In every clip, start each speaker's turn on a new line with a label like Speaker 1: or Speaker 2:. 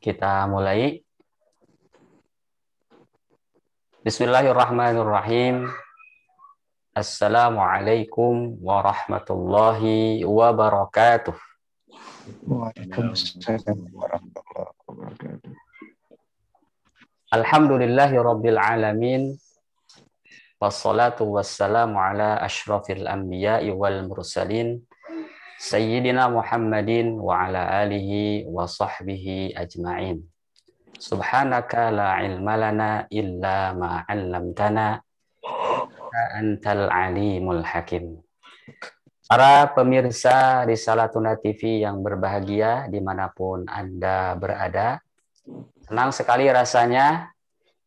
Speaker 1: Kita mulai. Bismillahirrahmanirrahim. Assalamualaikum warahmatullahi wabarakatuh.
Speaker 2: Waalaikumsalam warahmatullahi wabarakatuh.
Speaker 1: Alhamdulillahi rabbil alamin. Wassalatu wassalamu ala ashrafil anbiya'i wal mursalin. Sayyidina Muhammadin wa ala alihi wa sahbihi ajma'in. Subhanaka la ilma lana illa ma 'allamtana antal alimul hakim. Para pemirsa Risalatuna TV yang berbahagia dimanapun Anda berada, senang sekali rasanya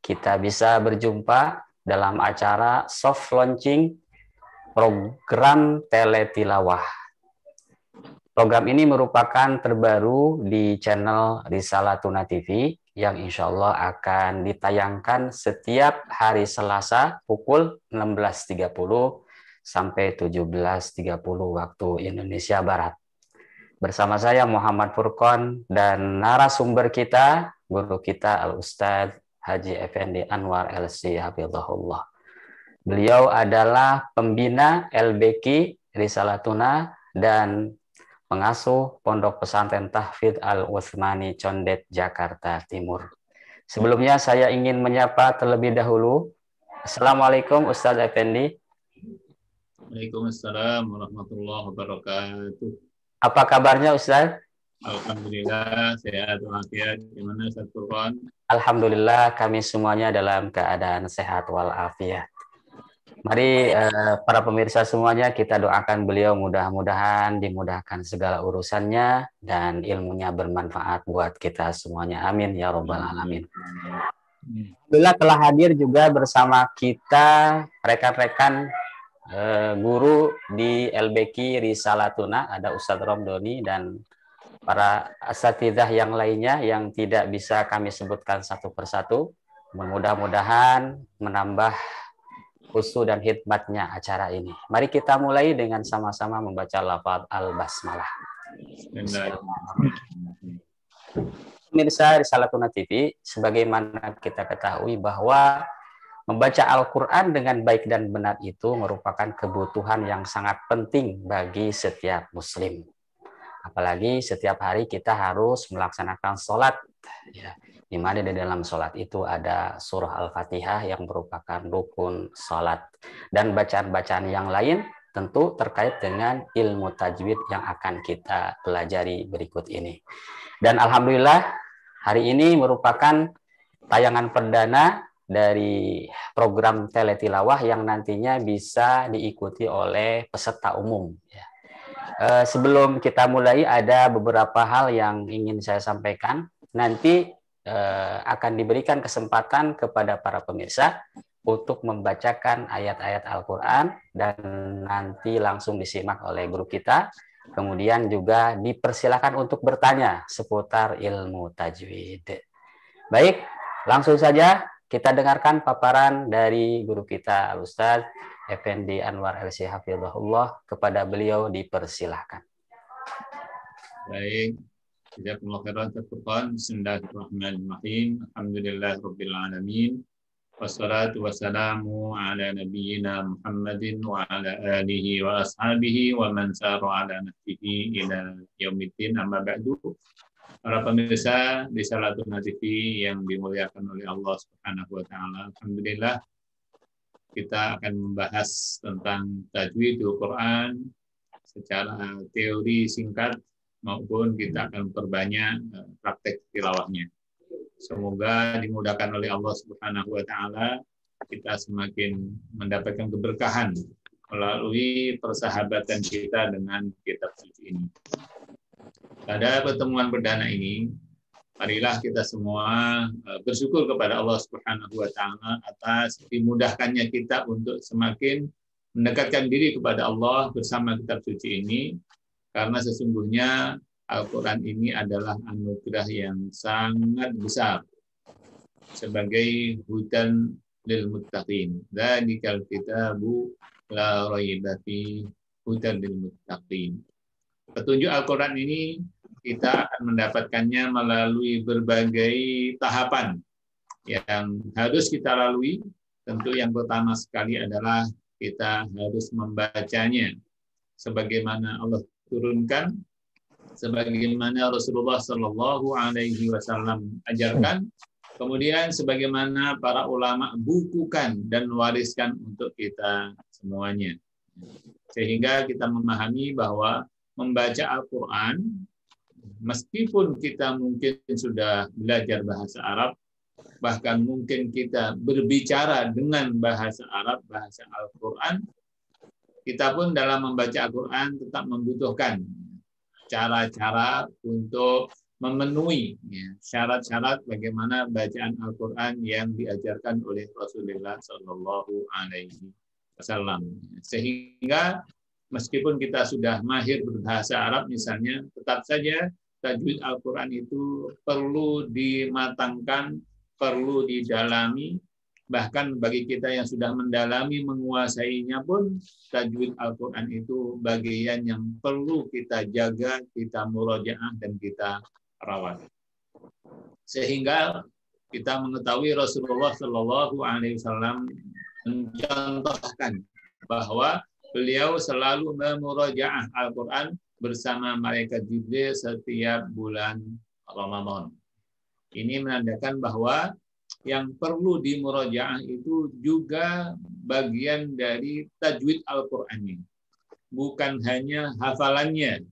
Speaker 1: kita bisa berjumpa dalam acara soft launching program Teletilawah. Program ini merupakan terbaru di channel Risalatuna TV yang insya Allah akan ditayangkan setiap hari Selasa pukul 16.30 sampai 17.30 waktu Indonesia Barat. Bersama saya Muhammad Furqon dan narasumber kita, guru kita Al-Ustadz Haji Effendi Anwar LC Hafizahullah. Beliau adalah pembina LBQ Risalatuna dan pengasuh Pondok Pesantren Tahfidz Al-Utsmani Condet, Jakarta Timur. Sebelumnya saya ingin menyapa terlebih dahulu. Assalamualaikum Ustadz Effendi.
Speaker 3: Waalaikumsalam warahmatullahi wabarakatuh.
Speaker 1: Apa kabarnya Ustadz?
Speaker 3: Alhamdulillah sehat walafiat. Gimana Ustadz Furqon?
Speaker 1: Alhamdulillah kami semuanya dalam keadaan sehat walafiat. Mari para pemirsa semuanya kita doakan beliau mudah-mudahan dimudahkan segala urusannya dan ilmunya bermanfaat buat kita semuanya. Amin ya robbal alamin. Alhamdulillah telah hadir juga bersama kita rekan-rekan guru di LBQ Risalatuna, ada Ustadz Romdoni dan para asatidzah yang lainnya yang tidak bisa kami sebutkan satu persatu. Mudah-mudahan menambah khusus dan hikmatnya acara ini. Mari kita mulai dengan sama-sama membaca lafaz al-basmalah. Pemirsa Risalatuna TV, sebagaimana kita ketahui bahwa membaca Al-Quran dengan baik dan benar itu merupakan kebutuhan yang sangat penting bagi setiap muslim. Apalagi setiap hari kita harus melaksanakan sholat, ya, di mana di dalam sholat itu ada surah Al-Fatihah yang merupakan rukun sholat dan bacaan-bacaan yang lain tentu terkait dengan ilmu tajwid yang akan kita pelajari berikut ini. Dan alhamdulillah hari ini merupakan tayangan perdana dari program Teletilawah yang nantinya bisa diikuti oleh peserta umum. Sebelum kita mulai ada beberapa hal yang ingin saya sampaikan. Nanti akan diberikan kesempatan kepada para pemirsa untuk membacakan ayat-ayat Al-Quran dan nanti langsung disimak oleh guru kita. Kemudian juga dipersilakan untuk bertanya seputar ilmu tajwid. Baik, langsung saja kita dengarkan paparan dari guru kita Al-Ustadz Effendi Anwar LC Hafizahullah. Kepada beliau dipersilahkan.
Speaker 3: Baik. Jazakumullah khairan Ustadz Furqon. Bismillahirrahmanirrahim. Alhamdulillahirabbil alamin. Wassalatu wassalamu ala nabiyyina Muhammadin wa ala alihi wa ashabihi wa man sara ala nahjihi ila yaumiddin, amma ba'du. Para pemirsa Risalatuna TV yang dimuliakan oleh Allah Subhanahu wa taala. Alhamdulillah kita akan membahas tentang tajwidul Quran secara teori singkat maupun kita akan perbanyak praktek tilawahnya. Semoga dimudahkan oleh Allah Subhanahu wa taala kita semakin mendapatkan keberkahan melalui persahabatan kita dengan kitab suci ini. Pada pertemuan perdana ini, marilah kita semua bersyukur kepada Allah Subhanahu wa taala atas dimudahkannya kita untuk semakin mendekatkan diri kepada Allah bersama kitab suci ini, karena sesungguhnya Al-Quran ini adalah anugerah yang sangat besar sebagai hudan lil muttaqin. Dzalikal kitabu la raiba fihi hudan lil muttaqin. Petunjuk Al-Quran ini kita akan mendapatkannya melalui berbagai tahapan yang harus kita lalui. Tentu yang pertama sekali adalah kita harus membacanya sebagaimana Allah turunkan, sebagaimana Rasulullah Shallallahu Alaihi Wasallam ajarkan, kemudian sebagaimana para ulama bukukan dan wariskan untuk kita semuanya. Sehingga kita memahami bahwa membaca Al-Quran, meskipun kita mungkin sudah belajar bahasa Arab, bahkan mungkin kita berbicara dengan bahasa Arab, bahasa Al-Quran, kita pun dalam membaca Al-Quran tetap membutuhkan cara-cara untuk memenuhi syarat-syarat bagaimana bacaan Al-Quran yang diajarkan oleh Rasulullah Shallallahu Alaihi Wasallam. Sehingga meskipun kita sudah mahir berbahasa Arab misalnya, tetap saja tajwid Al-Quran itu perlu dimatangkan, perlu didalami. Bahkan bagi kita yang sudah mendalami, menguasainya pun, tajwid Al-Quran itu bagian yang perlu kita jaga, kita murojaah, dan kita rawat. Sehingga kita mengetahui Rasulullah Shallallahu Alaihi Wasallam mencontohkan bahwa beliau selalu memurojaah Al-Quran bersama malaikat Jibril setiap bulan Ramadan. Ini menandakan bahwa yang perlu dimurojaah itu juga bagian dari tajwid Al-Qur'an. Bukan hanya hafalannya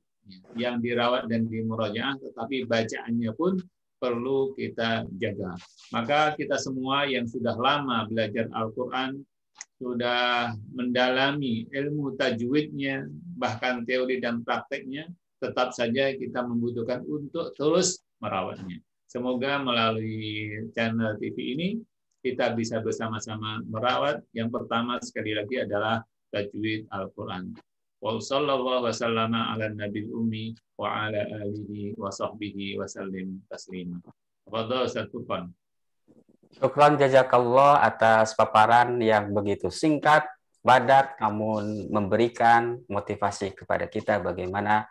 Speaker 3: yang dirawat dan dimurojaah, tetapi bacaannya pun perlu kita jaga. Maka kita semua yang sudah lama belajar Al-Qur'an, sudah mendalami ilmu tajwidnya, bahkan teori dan prakteknya, tetap saja kita membutuhkan untuk terus merawatnya. Semoga melalui channel TV ini kita bisa bersama-sama merawat. Yang pertama sekali lagi adalah tajwid Al-Quran. Wa sallallahu wasallama ala nabil ummi wa ala alihi wa sahbihi wa sallim taslima. Fadhal Ustaz Furqan.
Speaker 1: Syukran jazakallah atas paparan yang begitu singkat, padat, namun memberikan motivasi kepada kita bagaimana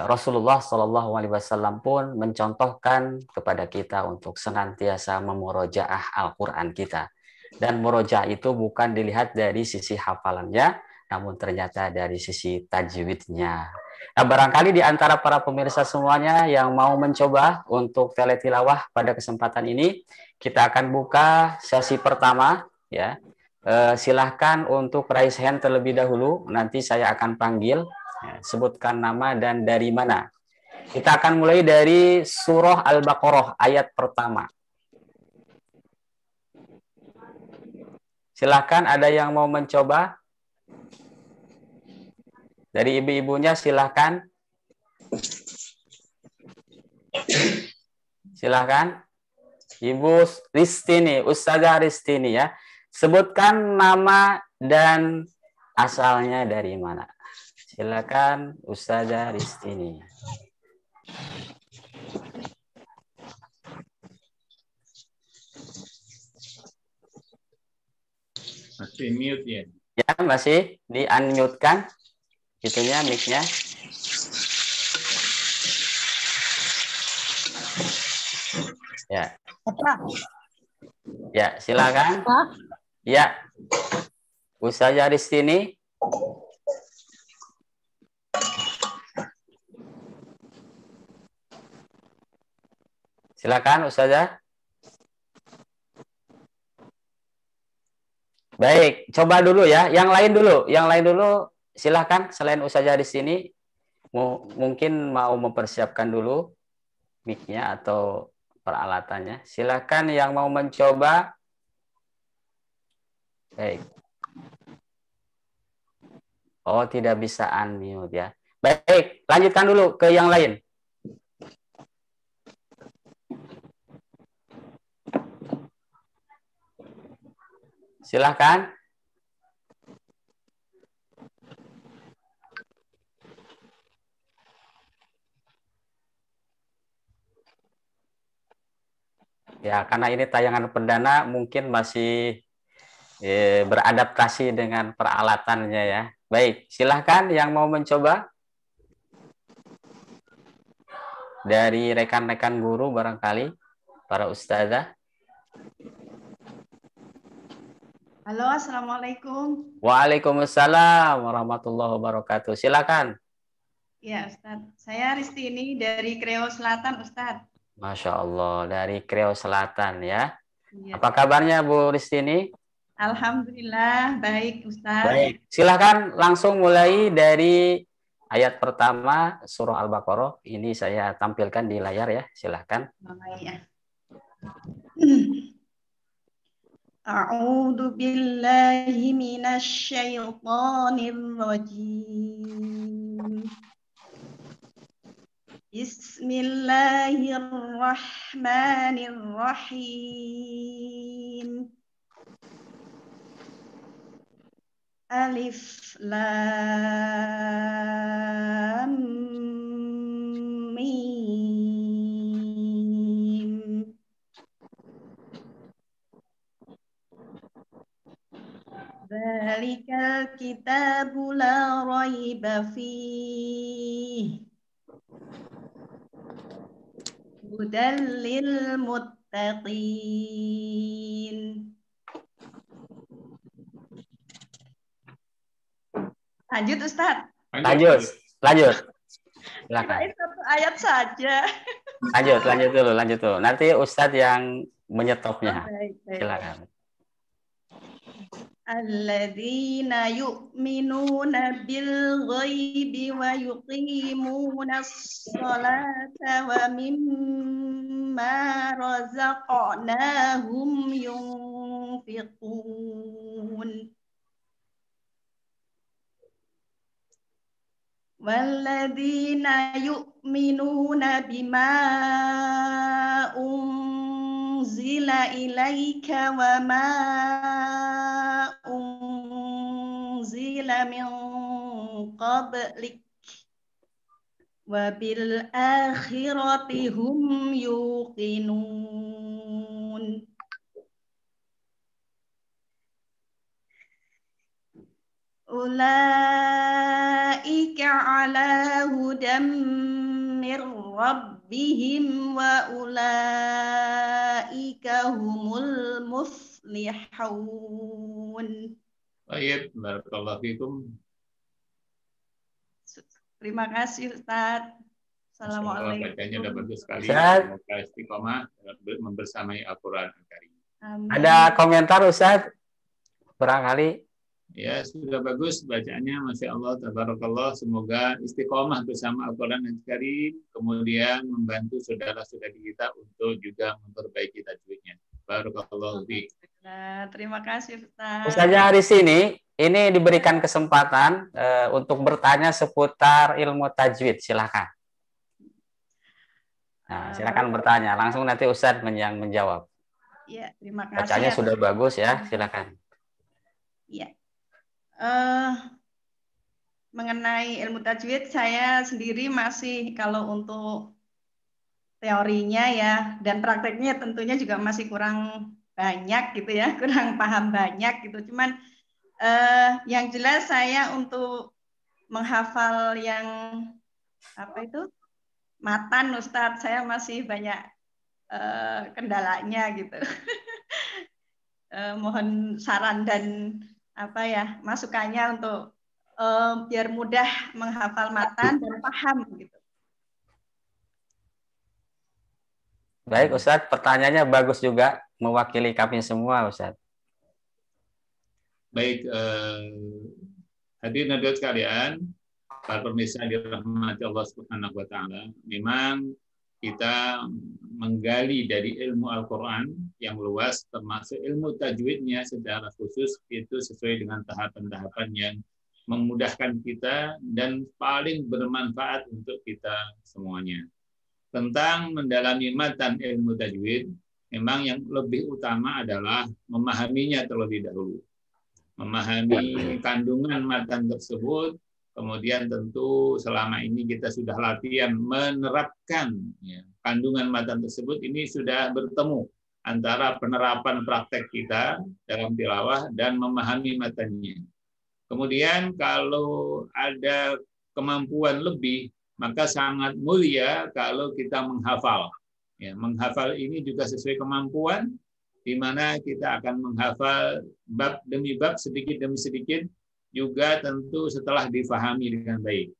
Speaker 1: Rasulullah Shallallahu Alaihi Wasallam pun mencontohkan kepada kita untuk senantiasa memurojaah Al-Quran kita. Dan murojaah itu bukan dilihat dari sisi hafalannya, namun ternyata dari sisi tajwidnya. Nah, barangkali di antara para pemirsa semuanya yang mau mencoba untuk teletilawah pada kesempatan ini, kita akan buka sesi pertama. Ya, silahkan untuk raise hand terlebih dahulu. Nanti saya akan panggil. Sebutkan nama dan dari mana. Kita akan mulai dari surah Al-Baqarah ayat pertama. Silakan, ada yang mau mencoba? Dari ibu-ibunya silakan. Silakan. Ibu Ristini, Ustazah Ristini ya. Sebutkan nama dan asalnya dari mana. Silakan Ustazah Ristini.
Speaker 3: Masih mute ya?
Speaker 1: Ya, masih di-unmute kan? Itunya, mic-nya. Ya. Ya, silakan. Ya. Ustazah Ristini. Silakan Ustazah. Baik, coba dulu ya. Yang lain dulu silakan. Selain Ustazah di sini, mungkin mau mempersiapkan dulu mic-nya atau peralatannya. Silakan yang mau mencoba. Baik. Oh, tidak bisa unmute ya. Baik, lanjutkan dulu ke yang lain. Silahkan. Ya, karena ini tayangan perdana, mungkin masih beradaptasi dengan peralatannya ya. Baik, silahkan yang mau mencoba. dari rekan-rekan guru barangkali, para ustazah.
Speaker 4: Halo, Assalamualaikum.
Speaker 1: Waalaikumsalam warahmatullahi wabarakatuh. Silakan.
Speaker 4: Ya, Ustadz. Saya Ristini dari Kreo Selatan, Ustadz.
Speaker 1: Masya Allah, dari Kreo Selatan ya.
Speaker 4: Ya.
Speaker 1: Apa kabarnya Bu Ristini?
Speaker 4: Alhamdulillah, baik Ustadz.
Speaker 1: Baik, silakan langsung mulai dari ayat pertama surah Al-Baqarah. Ini saya tampilkan di layar ya, silakan.
Speaker 4: Ya. A'udzu billahi minasy syaithanir rajim. Bismillahirrahmanirrahim. Alif Lam Mim. Dzalikal kitabu la raiba fihi hudal lil muttaqin. Lanjut Ustadz.
Speaker 1: Lanjut. Silakan.
Speaker 4: Kirain satu ayat saja.
Speaker 1: Lanjut dulu. Nanti Ustadz yang menyetopnya.
Speaker 4: Baik.
Speaker 1: Silakan.
Speaker 4: Alladzina yu'minuna bil ghaibi wa yuqimuna sholata wa mimma razaqnahum yunfiqun. Walladzina yu'minuna bima unzila ilaika wa ma unzila min qablik wa bil akhirati hum yuqinun. Ulaika ala hudam mir rabbihim wa ulaika humul muflihun.
Speaker 3: Baik, barakallahu fikum.
Speaker 4: Terima kasih Ustaz. Assalamualaikum.
Speaker 3: Bacanya udah bagus sekali.
Speaker 1: Ustaz.
Speaker 3: Semoga istiqomah membersamai Al-Quran Karim.
Speaker 1: Ada komentar Ustaz? Barangkali.
Speaker 3: Ya, sudah bagus bacaannya, Masya Allah, tabarakallah. Semoga istiqomah bersama Al-Quran Karim, kemudian membantu saudara-saudari kita untuk juga memperbaiki tajwidnya. Barakallahu fiik.
Speaker 4: Terima kasih Ustaz.
Speaker 1: Ustaznya hari ini diberikan kesempatan untuk bertanya seputar ilmu tajwid. Silakan. Nah, silakan bertanya. Langsung nanti Ustaz yang menjawab.
Speaker 4: Ya, terima kasih.
Speaker 1: Bacanya sudah bagus ya. Silakan.
Speaker 4: Ya. Mengenai ilmu tajwid, saya sendiri masih kalau untuk teorinya ya dan prakteknya tentunya juga masih kurang banyak gitu ya, kurang paham banyak gitu. Cuman yang jelas saya untuk menghafal yang matan Ustadz, saya masih banyak kendalanya gitu. Mohon saran dan masukannya untuk biar mudah menghafal matan dan paham gitu.
Speaker 1: Baik Ustadz, pertanyaannya bagus juga, mewakili kami semua Ustadz.
Speaker 3: Baik, hadirin hadirat sekalian, para pemirsa dirahmati Allah Subhanahu wa taala, memang kita menggali dari ilmu Al-Quran yang luas, termasuk ilmu tajwidnya secara khusus, itu sesuai dengan tahapan-tahapan yang memudahkan kita dan paling bermanfaat untuk kita semuanya. Tentang mendalami matan ilmu tajwid, memang yang lebih utama adalah memahaminya terlebih dahulu. Memahami kandungan matan tersebut, kemudian tentu selama ini kita sudah latihan menerapkan kandungan matan tersebut, ini sudah bertemu antara penerapan praktek kita dalam tilawah dan memahami matannya. Kemudian kalau ada kemampuan lebih maka sangat mulia kalau kita menghafal. Ya, menghafal ini juga sesuai kemampuan, di mana kita akan menghafal bab demi bab, sedikit demi sedikit, juga tentu setelah difahami dengan baik.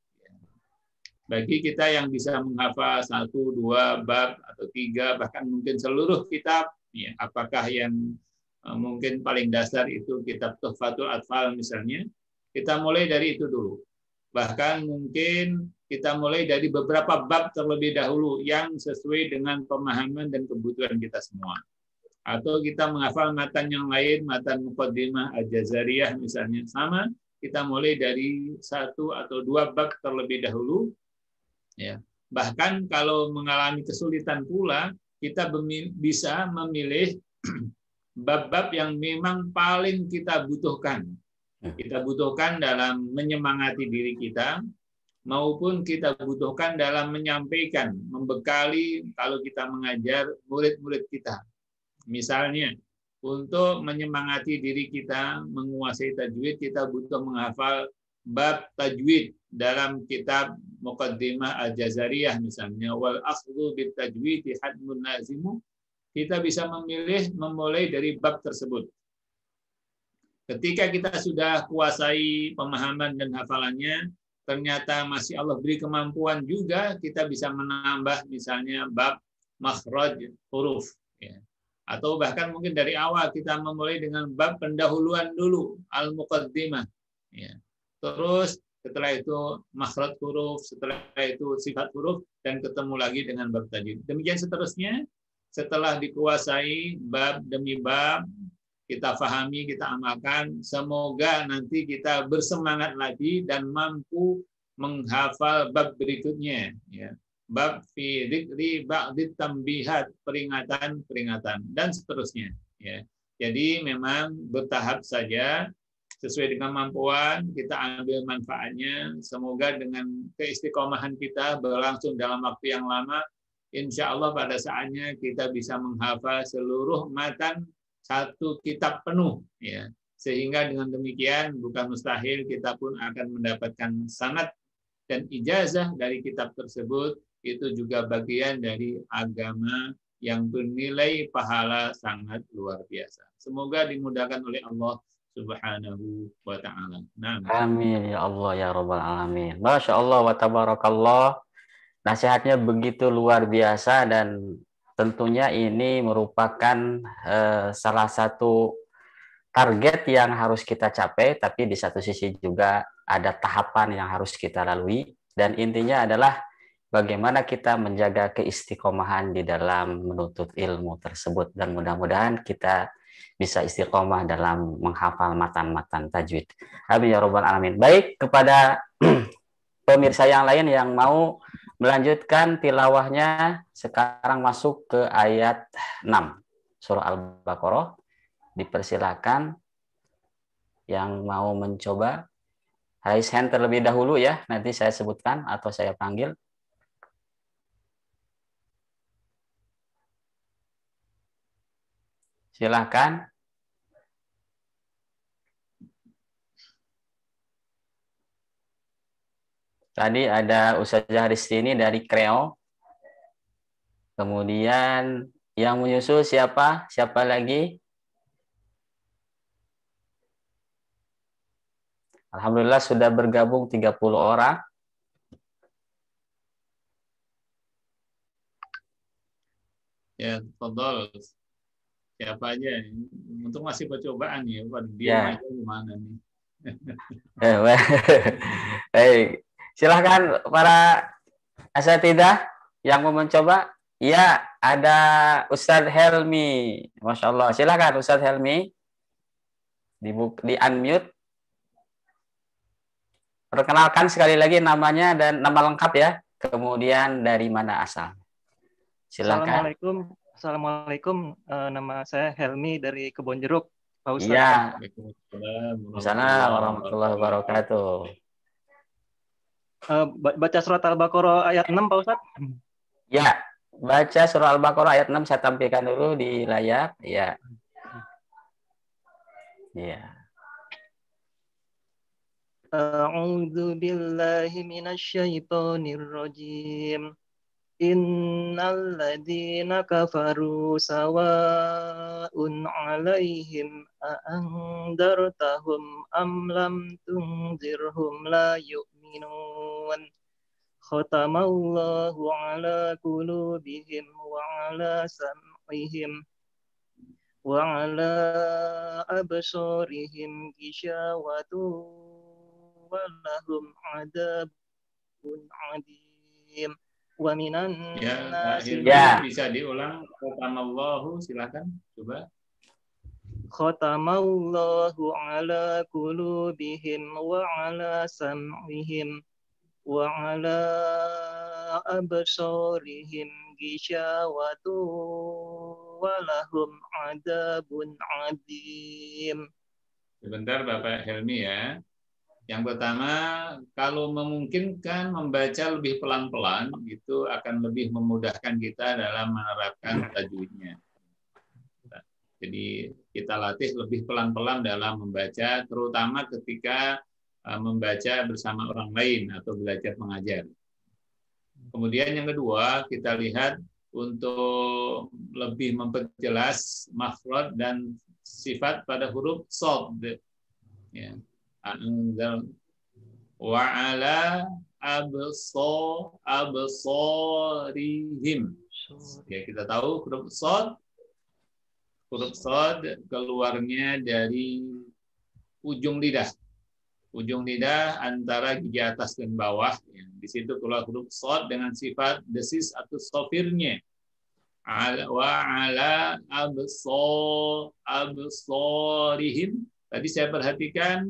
Speaker 3: Bagi kita yang bisa menghafal 1, 2 bab atau 3, bahkan mungkin seluruh kitab, ya, apakah yang mungkin paling dasar itu kitab Tuhfatul Atfal misalnya, kita mulai dari itu dulu. Bahkan mungkin kita mulai dari beberapa bab terlebih dahulu yang sesuai dengan pemahaman dan kebutuhan kita semua. Atau kita menghafal matan yang lain, matan Muqaddimah Al-Jazariyah misalnya, sama, kita mulai dari 1 atau 2 bab terlebih dahulu. Ya. Bahkan kalau mengalami kesulitan pula, kita bisa memilih bab-bab yang memang paling kita butuhkan. Kita butuhkan dalam menyemangati diri kita, maupun kita butuhkan dalam menyampaikan, membekali kalau kita mengajar murid-murid kita. Misalnya, untuk menyemangati diri kita menguasai tajwid, kita butuh menghafal bab tajwid dalam kitab Muqaddimah Al-Jazariyah misalnya, wal akhdhu bit tajwid hadmun lazimu. Kita bisa memilih memulai dari bab tersebut. Ketika kita sudah kuasai pemahaman dan hafalannya, ternyata masih Allah beri kemampuan juga, kita bisa menambah misalnya bab makhraj huruf, ya. Atau bahkan mungkin dari awal kita memulai dengan bab pendahuluan dulu, al-muqaddimah. Ya. Terus setelah itu makhraj huruf, setelah itu sifat huruf, dan ketemu lagi dengan bab tajwid. Demikian seterusnya, setelah dikuasai bab demi bab, kita fahami, kita amalkan, semoga nanti kita bersemangat lagi dan mampu menghafal bab berikutnya. Ya. Bab fi dzikri ba'dit tambihat, peringatan-peringatan, dan seterusnya. Ya. Jadi memang bertahap saja, sesuai dengan kemampuan, kita ambil manfaatnya. Semoga dengan keistiqomahan kita berlangsung dalam waktu yang lama, insya Allah pada saatnya kita bisa menghafal seluruh matan satu kitab penuh. Ya. Sehingga dengan demikian bukan mustahil kita pun akan mendapatkan sanad dan ijazah dari kitab tersebut. Itu juga bagian dari agama yang bernilai pahala sangat luar biasa. Semoga dimudahkan oleh Allah Subhanahu wa ta'ala. Nah.
Speaker 1: Amin ya Allah ya Rabbal Alamin. Masya Allah wa tabarakallah. Nasihatnya begitu luar biasa, dan tentunya ini merupakan salah satu target yang harus kita capai, tapi di satu sisi juga ada tahapan yang harus kita lalui, dan intinya adalah bagaimana kita menjaga keistiqomahan di dalam menuntut ilmu tersebut, dan mudah-mudahan kita bisa istiqomah dalam menghafal matan-matan tajwid. Amin ya Rabbal Alamin. Baik, kepada pemirsa yang lain yang mau melanjutkan tilawahnya, sekarang masuk ke ayat 6 surah Al-Baqarah. Dipersilakan yang mau mencoba raise hand terlebih dahulu ya, nanti saya sebutkan atau saya panggil. Silakan. Tadi ada Ustazah Ristini dari Kreo. Kemudian yang menyusul siapa? Siapa lagi? Alhamdulillah sudah bergabung 30 orang.
Speaker 3: Ya, tolong. Siapa aja? Untuk masih percobaan ya, dia
Speaker 1: Ya.
Speaker 3: aja gimana nih?
Speaker 1: Baik, silahkan para asatidzah yang mau mencoba. Ya, ada Ustadz Helmi. Masya Allah, silahkan Ustadz Helmi. Di unmute. Perkenalkan sekali lagi namanya dan nama lengkap ya. Kemudian dari mana asal. Silahkan.
Speaker 5: Assalamualaikum, nama saya Helmi dari Kebonjeruk, Pak Ustadz.
Speaker 1: Iya. Waalaikumsalam warahmatullahi wabarakatuh.
Speaker 5: Baca surat Al-Baqarah ayat 6, Pak Ustadz.
Speaker 1: Ya, baca surah Al-Baqarah ayat 6, saya tampilkan dulu di layar. Ya. Ya.
Speaker 5: A'udzu billahi minasyaitonir rajim. Innal ladzina kafaru sawa'un 'alaihim a'andartahum am lam tunzirhum la yu'minun. Khatamallahu 'ala qulubihim wa 'ala sam'ihim wa 'ala absarihim ghishawatun wa lahum 'adzabun 'adzim. Wa minan
Speaker 3: Ya,
Speaker 5: nasi
Speaker 1: Ya.
Speaker 3: bisa diulang. Khatamallahu, silakan coba.
Speaker 5: Khatamallahu 'ala qulubihim wa 'ala sam'ihim wa 'ala absarihim ghishawatu wa lahum 'adzabun 'adzim.
Speaker 3: Sebentar Bapak Helmi ya. Yang pertama, kalau memungkinkan membaca lebih pelan-pelan, itu akan lebih memudahkan kita dalam menerapkan tajwidnya. Jadi kita latih lebih pelan-pelan dalam membaca, terutama ketika membaca bersama orang lain atau belajar mengajar. Kemudian yang kedua, kita lihat untuk lebih memperjelas makhraj dan sifat pada huruf shad. Ya. Wa ala absarihim. Ya, kita tahu huruf shad keluarnya dari ujung lidah. Ujung lidah antara gigi atas dan bawah. Ya. Di situ keluar huruf shad dengan sifat desis atau sofirnya. Wa ala absarihim. Tadi saya perhatikan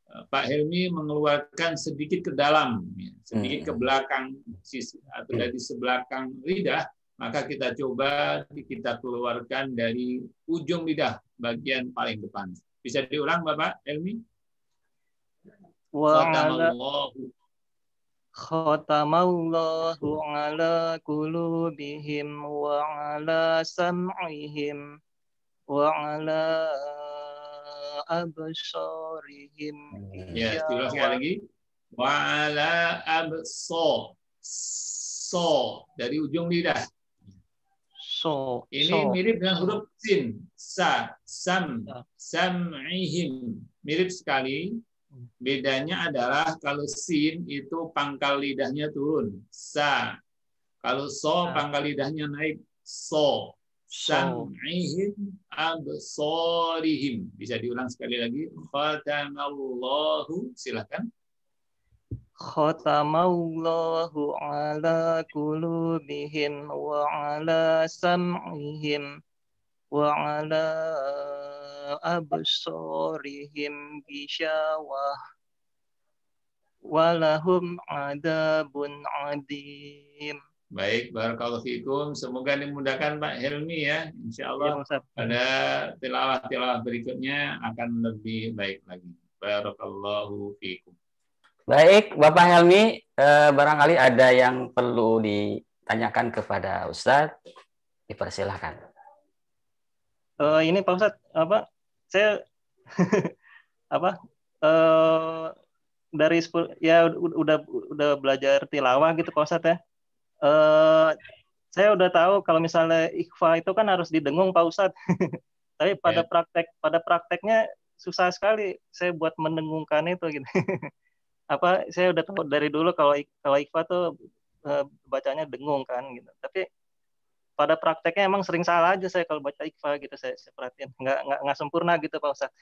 Speaker 3: Pak Helmi mengeluarkan sedikit ke dalam, sedikit ke belakang sisi atau dari sebelakang lidah, maka kita coba kita keluarkan dari ujung lidah bagian paling depan. Bisa diulang Bapak Helmi?
Speaker 5: Khatamallahu 'ala qulubihim wa 'ala sam'ihim wa 'ala absarihim.
Speaker 3: Ya, diulang sekali lagi. Wa ala absar. So dari ujung lidah. Ini mirip dengan huruf sin. Sa, sam, sam'ihim. Mirip sekali. Bedanya adalah kalau sin itu pangkal lidahnya turun. Sa. Kalau so pangkal lidahnya naik. So. Sam'ihim absarihim. Bisa diulang sekali lagi. Khatamallahu, silakan.
Speaker 5: Khatamallahu 'ala qulubihim wa 'ala sam'ihim wa 'ala absarihim ghishawah wa lahum 'adzabun 'adzim.
Speaker 3: Baik, barakallahu fikum. Semoga dimudahkan Pak Helmi ya. Insya Allah pada tilawah-tilawah berikutnya akan lebih baik lagi. Barakallahu fikum.
Speaker 1: Baik, Bapak Helmi, barangkali ada yang perlu ditanyakan kepada Ustadz. Dipersilahkan.
Speaker 5: Ini Pak Ustadz, saya dari ya udah belajar tilawah gitu Pak Ustadz ya. Saya udah tahu kalau misalnya ikhfa itu kan harus didengung Pak Ustadz. Tapi pada prakteknya susah sekali saya buat mendengungkan itu gitu. Saya udah tahu dari dulu kalau ikhfa tuh bacanya dengung kan gitu. Tapi pada prakteknya emang sering salah aja saya kalau baca ikhfa gitu, saya perhatiin nggak sempurna gitu Pak Ustadz.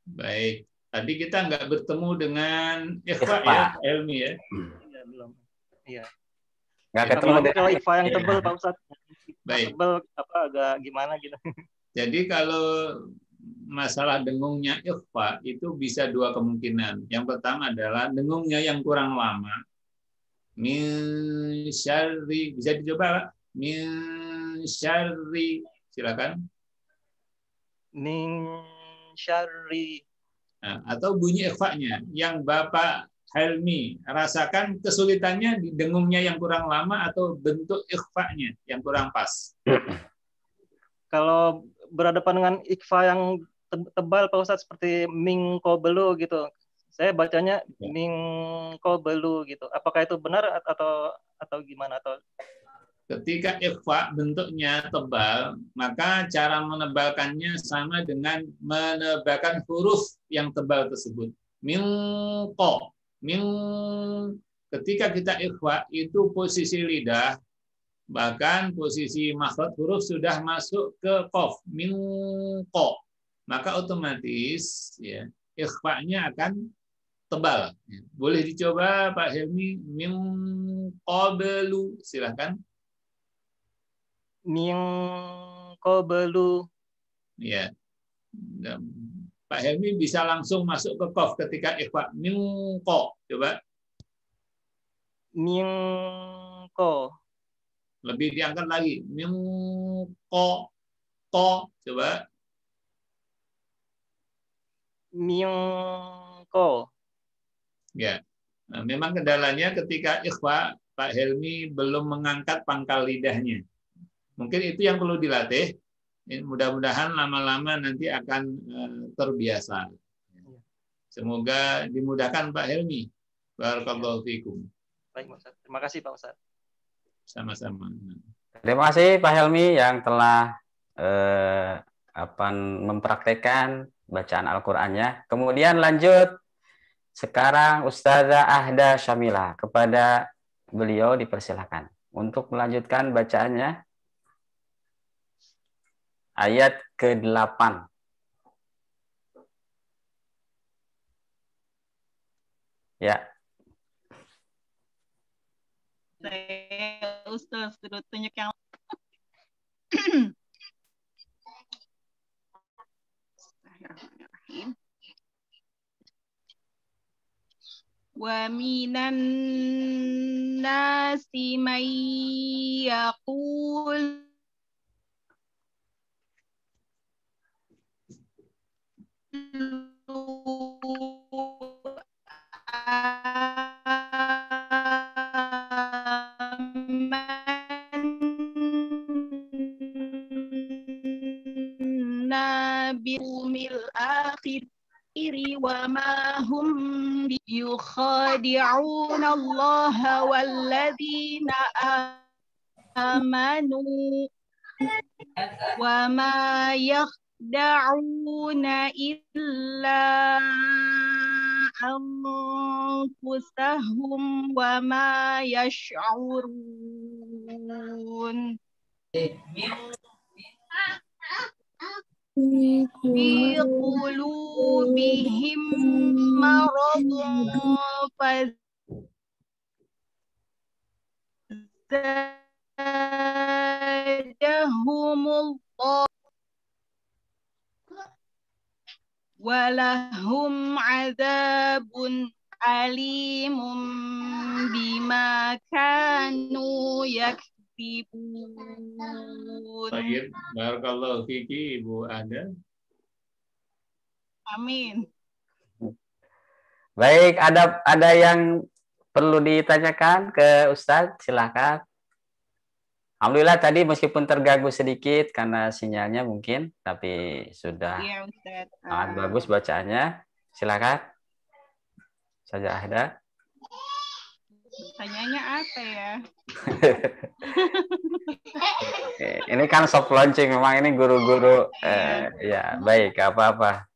Speaker 3: Baik, tadi kita nggak bertemu dengan ikhfa ya Helmi ya.
Speaker 5: Iya belum. Iya.
Speaker 1: Nggak ketemu
Speaker 5: kalau ikhfa yang tebel Pak Ustadz.
Speaker 3: Baik.
Speaker 5: Tebel agak gimana gitu.
Speaker 3: Jadi kalau masalah dengungnya ikhfa itu bisa dua kemungkinan. Yang pertama adalah dengungnya yang kurang lama. Min syarri, bisa dicoba Pak? Min syarri, silakan.
Speaker 5: Min syarri.
Speaker 3: Nah, atau bunyi ikhfa-nya yang Bapak Helmi rasakan kesulitannya di dengungnya yang kurang lama atau bentuk ikhfa-nya yang kurang pas.
Speaker 5: Kalau berhadapan dengan ikhfa yang tebal Pak Ustadz seperti min qablu gitu, Saya bacanya min qablu gitu. Apakah itu benar atau gimana atau
Speaker 3: Ketika ikhfa bentuknya tebal, maka cara menebalkannya sama dengan menebalkan huruf yang tebal tersebut. Min ko. Min, ketika kita ikhfa itu posisi lidah, bahkan posisi makhraj huruf sudah masuk ke qaf. Min ko. Maka otomatis ya, ikhfa-nya akan tebal. Boleh dicoba Pak Helmi, min qablu, silakan.
Speaker 5: min qablu?
Speaker 3: Ya. Pak Helmi bisa langsung masuk ke qaf ketika ikhfa. Min ko. Coba.
Speaker 5: Min ko.
Speaker 3: Lebih diangkat lagi. Min ko. Ko. Coba.
Speaker 5: Min ko.
Speaker 3: Ya. Nah, memang kendalanya ketika ikhfa, Pak Helmi belum mengangkat pangkal lidahnya. Mungkin itu yang perlu dilatih. Mudah-mudahan lama-lama nanti akan terbiasa. Semoga dimudahkan Pak Helmi. Barakallahu fikum.
Speaker 5: Baik, Pak Ustaz. Terima kasih Pak Ustaz.
Speaker 3: Sama-sama.
Speaker 1: Terima kasih Pak Helmi yang telah mempraktekkan bacaan Al-Qur'annya. Kemudian lanjut sekarang Ustazah Ahda Syamila, kepada beliau dipersilakan untuk melanjutkan bacaannya. Ayat ke-8. Ya.
Speaker 4: Saya Ustaz sudah tunjuk yang Bismillahirrahmanirrahim. Wa minan nasi may yaqul biumil akhir wa ma hum yukhadi'una Allah walladzina amanu wa ma yakhda'una illa anfusahum wa ma yash'urun. Fi qulubihim maradun fazadahumullah walahum azabun alimun bima kanu yaksibun.
Speaker 3: Baik, barakallahu fiki Ibu Ada.
Speaker 4: Amin.
Speaker 1: Baik, ada yang perlu ditanyakan ke Ustadz? Silakan. Alhamdulillah tadi meskipun terganggu sedikit karena sinyalnya mungkin, tapi sudah sangat bagus bacaannya. Silakan. Saja Ahda.
Speaker 4: Tanyanya apa ya?
Speaker 1: Ini kan soft launching, memang ini guru-guru. Ya, baik, apa-apa.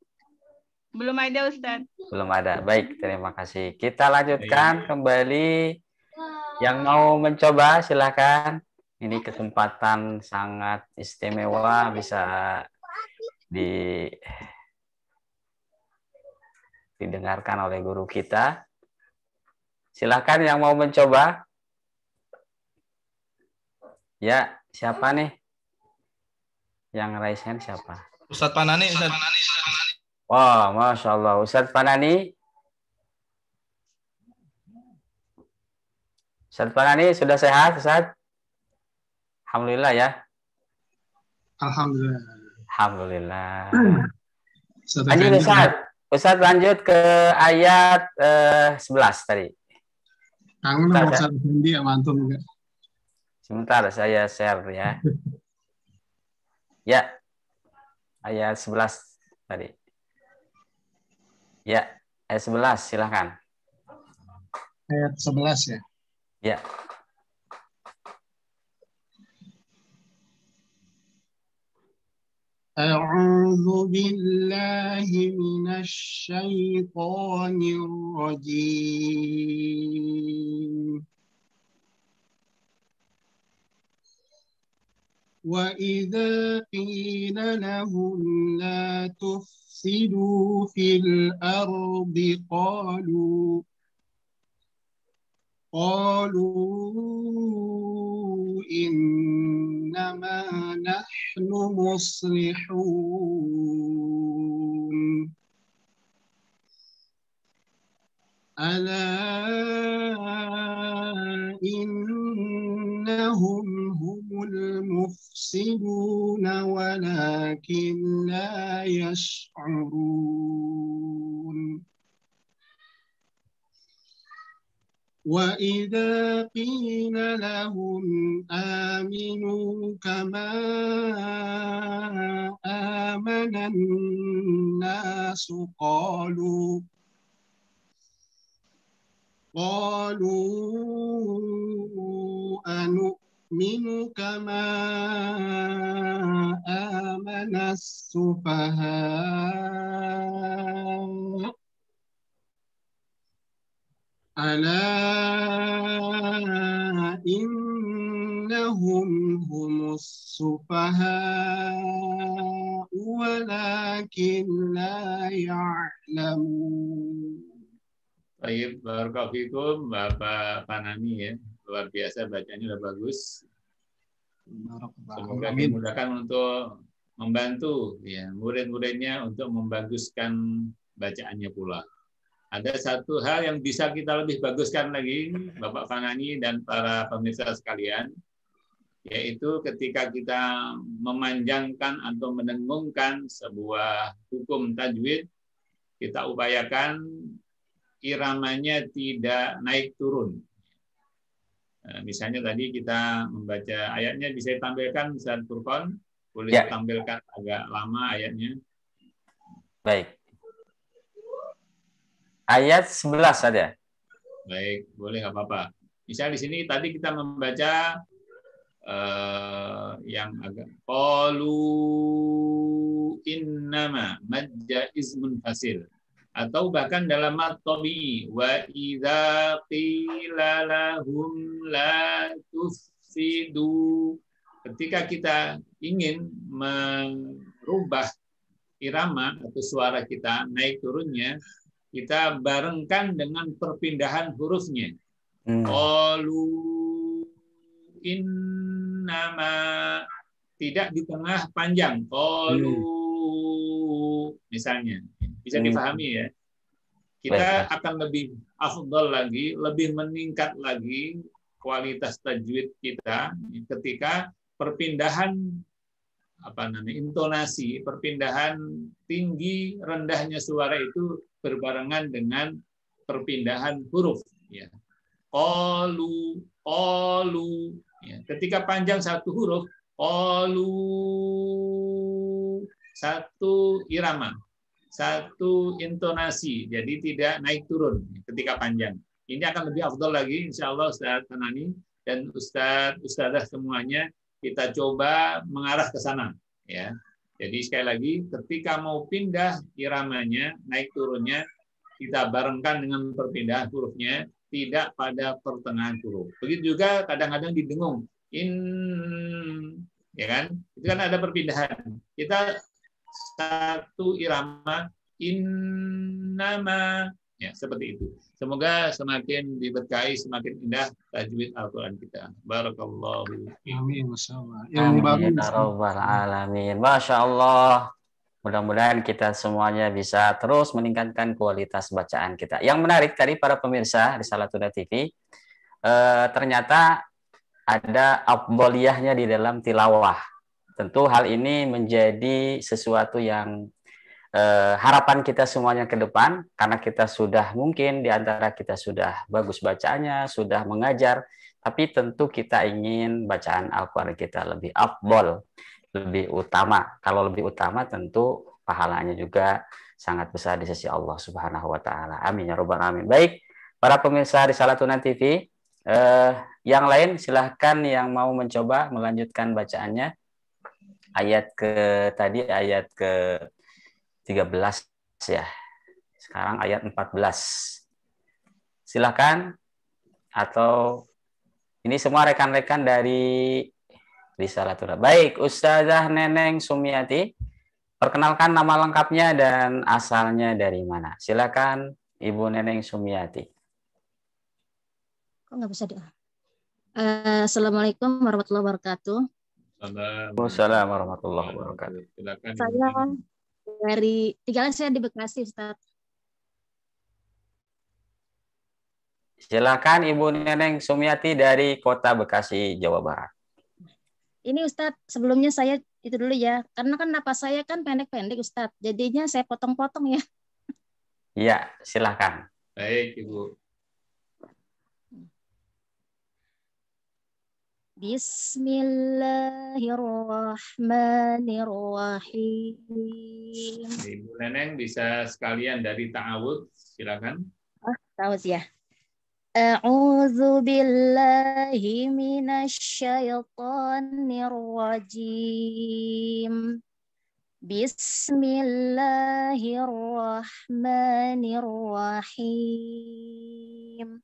Speaker 4: Belum ada Ustadz.
Speaker 1: Belum ada. Baik, terima kasih. Kita lanjutkan kembali. Yang mau mencoba silakan. Ini kesempatan sangat istimewa, bisa didengarkan oleh guru kita. Silakan yang mau mencoba. Ya, siapa nih? Yang raise hand siapa?
Speaker 6: Ustadz Panani.
Speaker 1: Wah, Masya Allah. Ustadz Panani. Ustadz Panani sudah sehat, Ustadz? Alhamdulillah ya.
Speaker 6: Alhamdulillah.
Speaker 1: Alhamdulillah. Lanjut Ustadz. Ustadz lanjut ke ayat 11 tadi.
Speaker 6: Kangen sama Ustadz Fendi sama antum enggak?
Speaker 1: Sebentar saya share ya. Ya. Ayat 11 tadi. Ya. Ayat 11, silakan.
Speaker 6: Ayat 11 ya.
Speaker 1: Ya.
Speaker 6: A'udzu billahi minasy syaithanir rajim. Wa idza qila lahum la tufsidu fil ardi قالوا إنما نحن مصلحون ألا إنهم هم المفسدون ولكن لا يشعرون وَإِذَا قِيلَ لَهُمْ آمِنُوا كَمَا آمَنَ النَّاسُ قَالُوا أَنُؤْمِنُ كَمَا آمَنَ السُّفَهَاءُ ألا إنهم هم السفهاء ولكن لا يعلمون.
Speaker 3: Baik, barakallahu fikum Bapak Fanani ya. Luar biasa bacanya udah bagus. Semoga dimudahkan untuk membantu ya murid-muridnya untuk membaguskan bacaannya pula. Ada satu hal yang bisa kita lebih baguskan lagi, Bapak Fanani dan para pemirsa sekalian, yaitu ketika kita memanjangkan atau mendengungkan sebuah hukum tajwid, kita upayakan iramanya tidak naik turun. Nah, misalnya tadi kita membaca ayatnya, bisa ditampilkan Ustaz Furqan, boleh ditampilkan agak lama ayatnya.
Speaker 1: Baik. Ayat 11 saja.
Speaker 3: Baik, boleh nggak apa-apa. Misal di sini tadi kita membaca yang agak qalu innama majja ismun fasil, atau bahkan dalam at-tabi'i wa idza qila lahum la tufsidu. Ketika kita ingin merubah irama atau suara kita naik turunnya, kita barengkan dengan perpindahan hurufnya. Qalu innama, tidak di tengah panjang. Qalu misalnya. Bisa dipahami ya. Kita akan lebih afdal lagi, lebih meningkat lagi kualitas tajwid kita ketika perpindahan intonasi, perpindahan tinggi rendahnya suara itu berbarengan dengan perpindahan huruf ya. Qalu ya. Ketika panjang satu huruf, qalu satu irama, satu intonasi, jadi tidak naik turun ketika panjang. Ini akan lebih afdal lagi insyaallah Ustaz Fanani dan ustadzah semuanya, kita coba mengarah ke sana ya. Jadi sekali lagi, ketika mau pindah iramanya, naik turunnya, kita barengkan dengan perpindahan hurufnya, tidak pada pertengahan huruf. Begitu juga kadang-kadang didengung. Ya kan? Itu kan ada perpindahan. Kita satu irama, innama, ya seperti itu. Semoga semakin diberkahi, semakin indah tajwid Al-Quran kita. Barakallahu.
Speaker 6: Amin, masyaallah.
Speaker 1: Amin ya rabbal alamin. Masya Allah. Mudah-mudahan kita semuanya bisa terus meningkatkan kualitas bacaan kita. Yang menarik tadi para pemirsa di Salatuna TV, ternyata ada afdoliyahnya di dalam tilawah. Tentu hal ini menjadi sesuatu yang harapan kita semuanya ke depan, karena kita sudah mungkin di antara kita sudah bagus bacaannya, sudah mengajar, tapi tentu kita ingin bacaan Al-Quran kita lebih afdol, lebih utama. Kalau lebih utama tentu pahalanya juga sangat besar di sisi Allah Subhanahu wa taala. Amin ya rabbal alamin. Baik, para pemirsa Risalatunan TV, yang lain silahkan yang mau mencoba melanjutkan bacaannya. Ayat ayat ke 13 ya. Sekarang ayat 14. Silahkan, atau ini semua rekan-rekan dari Risalatunan. Baik, Ustazah Neneng Sumiati, perkenalkan nama lengkapnya dan asalnya dari mana. Silakan Ibu Neneng Sumiati.
Speaker 7: Kok nggak bisa doa? Assalamualaikum warahmatullahi wabarakatuh.
Speaker 1: Waalaikumsalam warahmatullahi wabarakatuh.
Speaker 3: Silakan.
Speaker 7: Saya tinggalnya saya di Bekasi, Ustaz.
Speaker 1: Silakan Ibu Neneng Sumiati dari Kota Bekasi, Jawa Barat.
Speaker 7: Ini Ustadz, sebelumnya saya itu dulu ya, karena kan napas saya kan pendek-pendek Ustadz, jadinya saya potong-potong ya.
Speaker 1: Iya, silakan.
Speaker 3: Baik, Ibu.
Speaker 7: Bismillahirrahmanirrahim.
Speaker 3: Ibu Neneng bisa sekalian dari ta'awud, silakan.
Speaker 7: Tahu ya. A'udzu billahi minasyaitonir rajim. Bismillahirrahmanirrahim.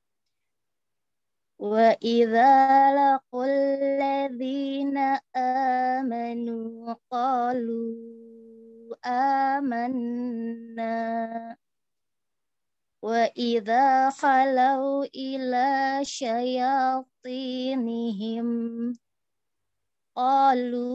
Speaker 7: Wa idza laqul ladzina amanu qalu amanna. Wa idza khalau ila syayatinihim qalu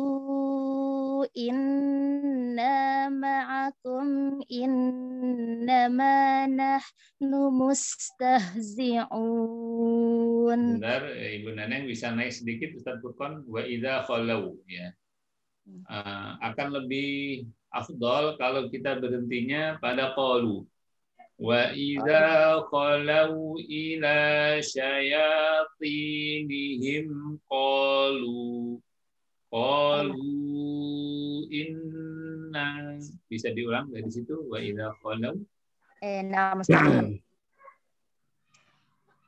Speaker 7: inna ma'akum innama nahnu mustahzi'un.
Speaker 3: Benar, Ibu Neneng bisa naik sedikit Ustaz Furqan. Wa idza khalau ya. Akan lebih afdal kalau kita berhentinya pada qalu. Wa idza qalau ila syayatinihim qalu inna, bisa diulang dari situ, wa idza qalau.
Speaker 7: Nah, mustahil.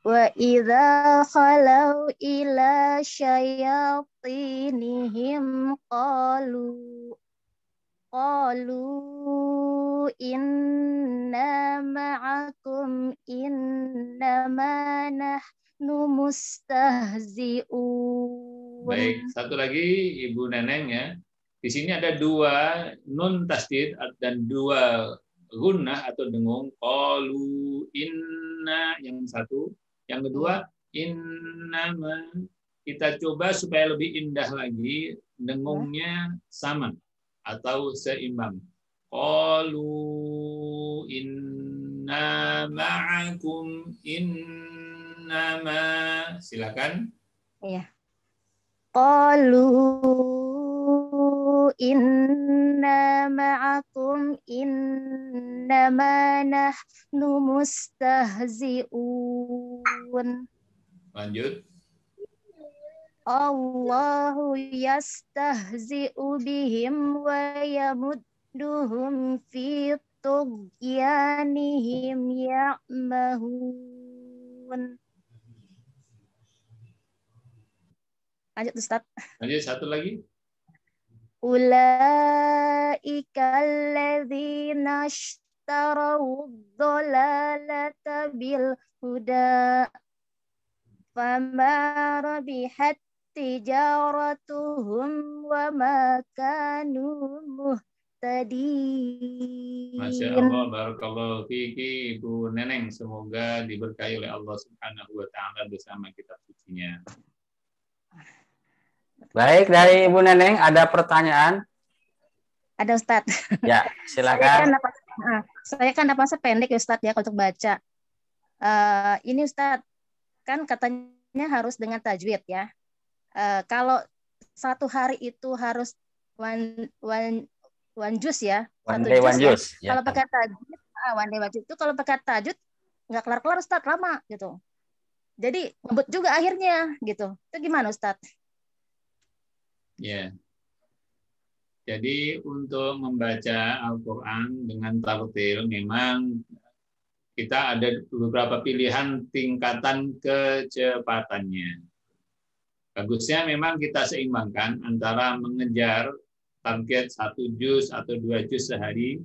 Speaker 7: Wa idza khalau ila syayatinihim qalu inna ma'akum innama nahnu mustahzi'un.
Speaker 3: Baik, satu lagi Ibu Neneng ya. Di sini ada dua nun tasdid dan dua gunnah atau dengung. Qalu inna yang satu, yang kedua innama. Kita coba supaya lebih indah lagi, dengungnya sama atau seimbang. Qalu inna ma'akum innama. Silakan.
Speaker 7: Iya. Qalu inna ma'akum innama nahnu mustahzi'un.
Speaker 3: Lanjut.
Speaker 7: Allahu yastahzi'u bihim wa yamudduhum fi tughyanihim ya'mahun. Lanjut Ustaz.
Speaker 3: Lanjut satu lagi.
Speaker 7: Ulaika alladzina ishtaraw ad-dhalalata bil huda fama rabihat tijaratuhum wa ma kanu muhtadin.
Speaker 3: Masya Allah, barakallahu fiki Ibu Neneng. Semoga diberkahi oleh Allah Subhanahu wa taala bersama kitab sucinya.
Speaker 1: Baik, dari Ibu Neneng ada pertanyaan?
Speaker 7: Ada Ustadz.
Speaker 1: Ya, silakan.
Speaker 7: Saya kan napasnya pendek ya Ustadz ya untuk baca. Ini Ustadz, kan katanya harus dengan tajwid ya. Kalau satu hari itu harus one juz ya.
Speaker 1: One day one juz.
Speaker 7: Ya. Kalau pakai tajwid, one day one juz itu kalau pakai tajwid nggak kelar-kelar Ustadz, lama gitu. Jadi ngebut juga akhirnya gitu. Itu gimana Ustadz?
Speaker 3: Ya. Jadi untuk membaca Al-Quran dengan tartil memang kita ada beberapa pilihan tingkatan kecepatannya. Bagusnya memang kita seimbangkan antara mengejar target 1 juz atau 2 juz sehari.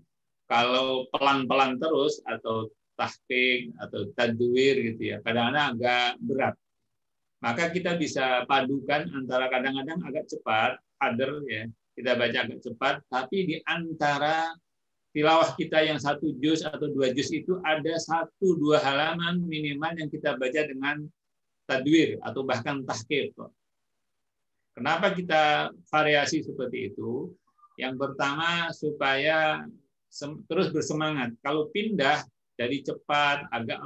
Speaker 3: Kalau pelan-pelan terus atau tahqiq atau tadwir gitu ya, kadang-kadang agak berat. Maka kita bisa padukan antara kadang-kadang agak cepat, hadr ya, kita baca agak cepat, tapi di antara tilawah kita yang 1 juz atau 2 juz itu ada 1-2 halaman minimal yang kita baca dengan tadwir atau bahkan tahqiq. Kenapa kita variasi seperti itu? Yang pertama supaya terus bersemangat. Kalau pindah dari cepat, agak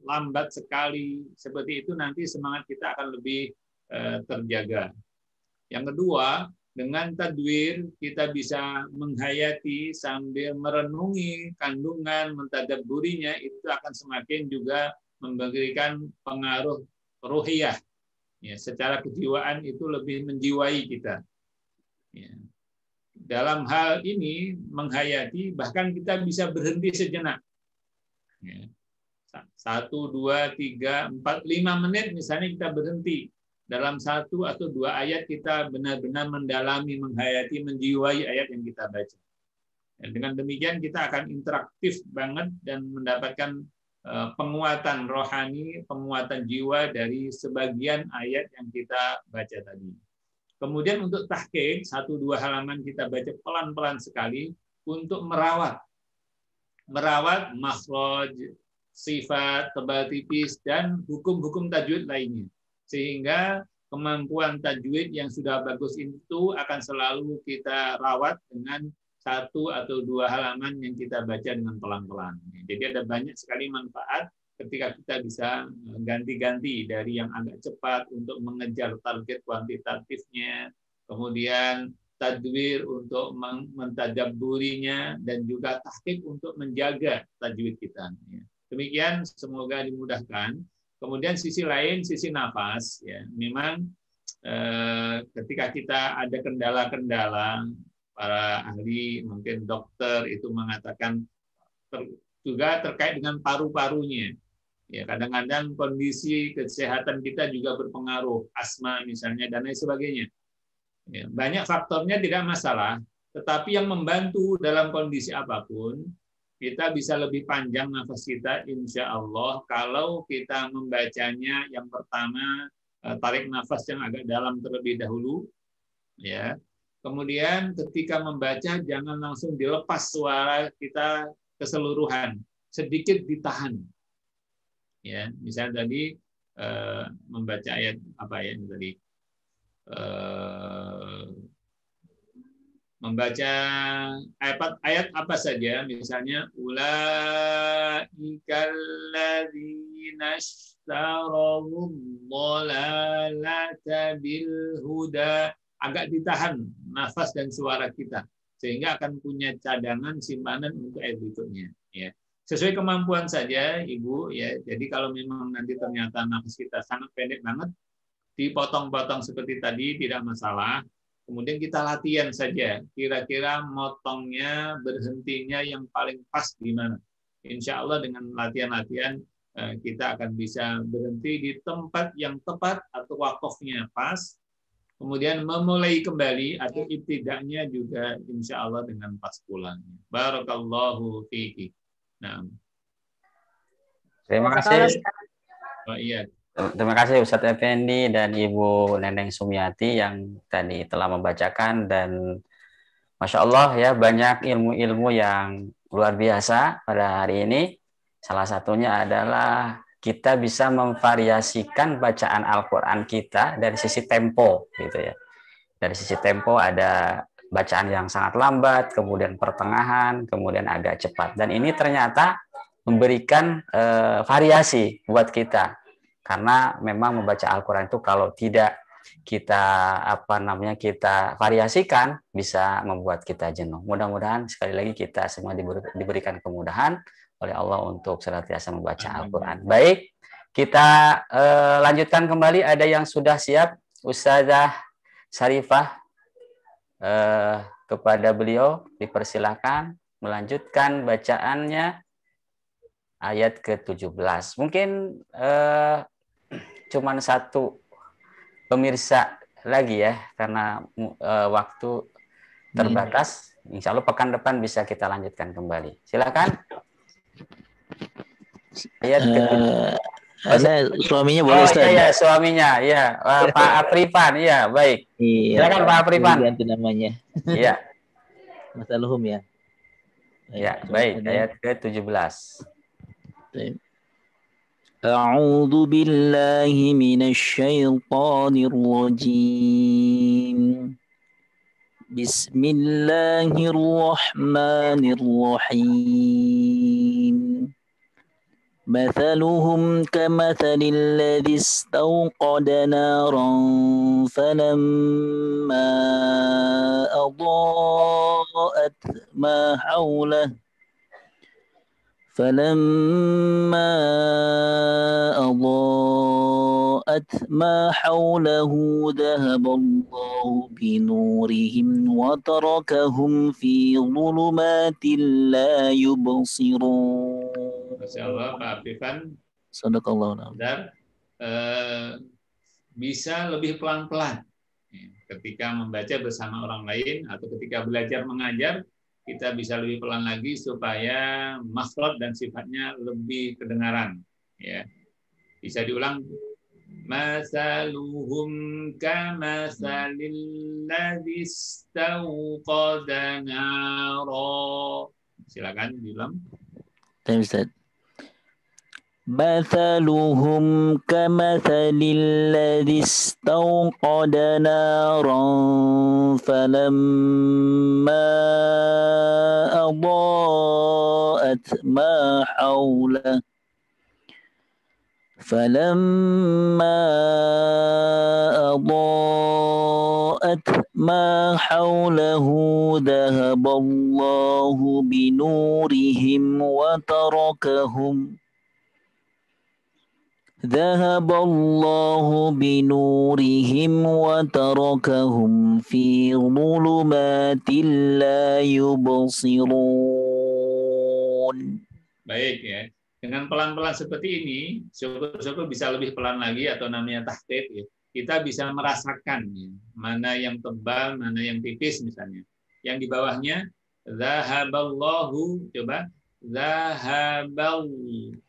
Speaker 3: lambat sekali, seperti itu nanti semangat kita akan lebih terjaga. Yang kedua, dengan tadwir kita bisa menghayati sambil merenungi kandungan, mentadabburinya, itu akan semakin juga memberikan pengaruh ruhiyah. Ya, secara kejiwaan itu lebih menjiwai kita. Ya. Dalam hal ini menghayati, bahkan kita bisa berhenti sejenak. Ya. 1, 2, 3, 4, 5 menit misalnya kita berhenti. Dalam 1 atau 2 ayat kita benar-benar mendalami, menghayati, menjiwai ayat yang kita baca. Dan dengan demikian kita akan interaktif banget dan mendapatkan penguatan rohani, penguatan jiwa dari sebagian ayat yang kita baca tadi. Kemudian untuk tahqiq, 1-2 halaman kita baca pelan-pelan sekali untuk merawat makhraj, sifat, tebal tipis, dan hukum-hukum tajwid lainnya. Sehingga kemampuan tajwid yang sudah bagus itu akan selalu kita rawat dengan 1 atau 2 halaman yang kita baca dengan pelan-pelan. Jadi ada banyak sekali manfaat ketika kita bisa ganti-ganti dari yang agak cepat untuk mengejar target kuantitatifnya, kemudian tadwir untuk mentadabburinya, dan juga tahqiq untuk menjaga tajwid kita. Demikian, semoga dimudahkan. Kemudian sisi lain, sisi nafas, ya, memang ketika kita ada kendala-kendala, para ahli, mungkin dokter itu mengatakan juga terkait dengan paru-parunya. Ya, kadang-kadang kondisi kesehatan kita juga berpengaruh, asma misalnya dan lain sebagainya. Ya, banyak faktornya tidak masalah, tetapi yang membantu dalam kondisi apapun, kita bisa lebih panjang nafas kita, insya Allah, kalau kita membacanya yang pertama, tarik nafas yang agak dalam terlebih dahulu, ya. Kemudian ketika membaca jangan langsung dilepas suara kita keseluruhan, sedikit ditahan. Ya, misalnya tadi membaca ayat apa ya tadi? Membaca ayat apa saja, misalnya ulaikal ladzina ishtaraw dhalalata bil huda, agak ditahan nafas dan suara kita sehingga akan punya cadangan simpanan untuk ayat berikutnya, ya. Sesuai kemampuan saja Ibu, ya. Jadi kalau memang nanti ternyata nafas kita sangat pendek banget, dipotong-potong seperti tadi tidak masalah. Kemudian kita latihan saja, kira-kira motongnya, berhentinya yang paling pas di mana. Insya Allah dengan latihan-latihan kita akan bisa berhenti di tempat yang tepat atau wakofnya pas. Kemudian memulai kembali atau ibtida'nya juga insya Allah dengan pas pulangnya. Barakallahu fiiki. Nah.
Speaker 1: Terima kasih.
Speaker 3: Oh, iya.
Speaker 1: Terima kasih Ustadz Effendi dan Ibu Neneng Sumiati yang tadi telah membacakan, dan Masya Allah ya, banyak ilmu-ilmu yang luar biasa pada hari ini. Salah satunya adalah kita bisa memvariasikan bacaan Al-Quran kita dari sisi tempo, gitu ya. Dari sisi tempo ada bacaan yang sangat lambat, kemudian pertengahan, kemudian agak cepat. Dan ini ternyata memberikan variasi buat kita. Karena memang membaca Al-Quran itu kalau tidak kita kita variasikan bisa membuat kita jenuh. Mudah-mudahan sekali lagi kita semua diberikan kemudahan oleh Allah untuk senantiasa membaca Al-Quran. Baik, kita lanjutkan kembali. Ada yang sudah siap? Ustazah Syarifah kepada beliau, dipersilakan melanjutkan bacaannya ayat ke-17. Mungkin cuman satu pemirsa lagi ya, karena waktu terbatas. Insya Allah pekan depan bisa kita lanjutkan kembali. Silakan. Ayat
Speaker 8: Ada suaminya boleh, Ustaz?
Speaker 1: Iya, suaminya, ya, Pak Afrifan, ya, baik.
Speaker 8: Iya.
Speaker 1: Silakan Pak Afrifan.
Speaker 8: Ganti namanya.
Speaker 1: Iya.
Speaker 8: Mas Alhum ya.
Speaker 1: Ya, baik. Ayat ke-17.
Speaker 8: A'udzu billahi minasy syaithanir rajim. Bismillahirrahmanirrahim. مثلهم كمثل الذي استوقد نارا فلما أضاءت ما حوله ذهب الله بنورهم وتركهم في ظلمات لا يبصرون.
Speaker 3: Masya Allah, Pak Afrifan.
Speaker 8: Sadaqallahu.
Speaker 3: Bisa lebih pelan-pelan ketika membaca bersama orang lain atau ketika belajar mengajar, kita bisa lebih pelan lagi supaya makhraj dan sifatnya lebih kedengaran. Ya, bisa diulang. Masaluhum kamasalil ladzi istauqada nara. Silakan diulang.
Speaker 8: Ustaz. مثلهم كمثل الذي استوقد نارا فلما أضاءت ما حوله ذهب الله بنورهم وتركهم في ظلمات لا يبصرون.
Speaker 3: Baik ya. Dengan pelan-pelan seperti ini, syukur-syukur bisa lebih pelan lagi atau namanya tahqiq ya. Kita bisa merasakan ya, mana yang tebal, mana yang tipis misalnya. Yang di bawahnya zahaballahu, coba zahabal.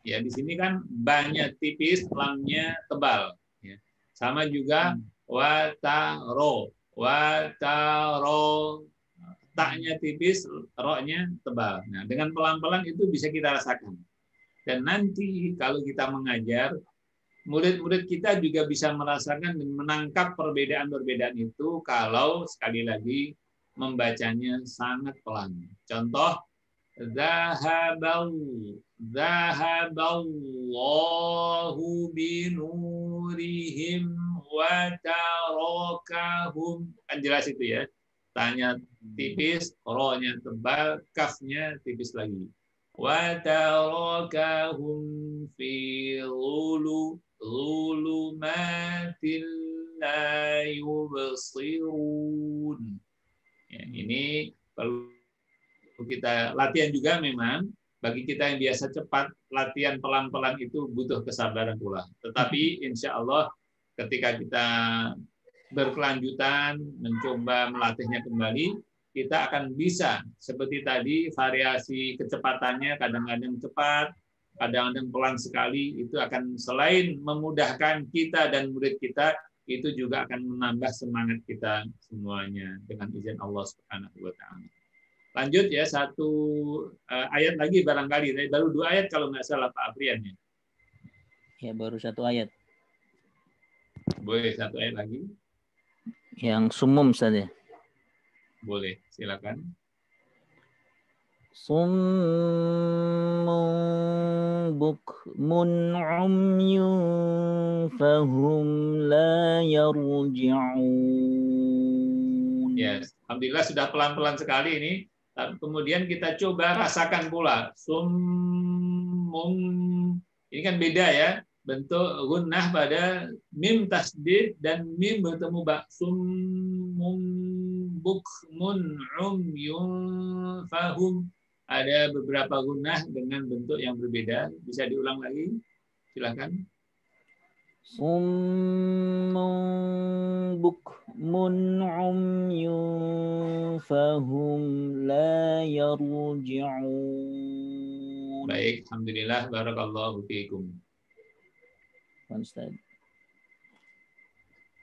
Speaker 3: Ya, di sini kan banyak tipis, lamnya tebal ya. Sama juga wataro, taknya tipis, ro-nya tebal. Nah, dengan pelan-pelan itu bisa kita rasakan. Dan nanti kalau kita mengajar, murid-murid kita juga bisa merasakan dan menangkap perbedaan-perbedaan itu kalau sekali lagi membacanya sangat pelan. Contoh, Zahaballahu binurihim wa tarakahum. Kan jelas itu ya. Tanya tipis, ro-nya tebal, kafnya tipis lagi. Wa tarakahum fi zulumatil la yubsirun. Ya, ini perlu kita latihan juga memang. Bagi kita yang biasa cepat, latihan pelan-pelan itu butuh kesabaran pula. Tetapi insya Allah ketika kita berkelanjutan, mencoba melatihnya kembali, kita akan bisa seperti tadi variasi kecepatannya kadang-kadang cepat, kadang-kadang pelan sekali. Itu akan selain memudahkan kita dan murid kita, itu juga akan menambah semangat kita semuanya dengan izin Allah Subhanahu wa Ta'ala. Lanjut ya, satu ayat lagi barangkali. Baru 2 ayat kalau nggak salah Pak Afrian ya.
Speaker 8: Ya, baru 1 ayat.
Speaker 3: Boleh 1 ayat lagi?
Speaker 8: Yang sumum saja.
Speaker 3: Boleh, silakan.
Speaker 8: Summun bukmun umyun fahum la yarji'un.
Speaker 3: Yes, alhamdulillah sudah pelan-pelan sekali ini. Kemudian kita coba rasakan pula. Summun. Ini kan beda ya. Bentuk gunnah pada mim tasdid dan mim bertemu bak. Summun bukmun umyun fahum. Ada beberapa gunnah dengan bentuk yang berbeda. Bisa diulang lagi? Silakan.
Speaker 8: Summun bukmun umyun fahum la yarji'un.
Speaker 3: Baik, alhamdulillah, barakallahu fiikum.
Speaker 8: Ustaz.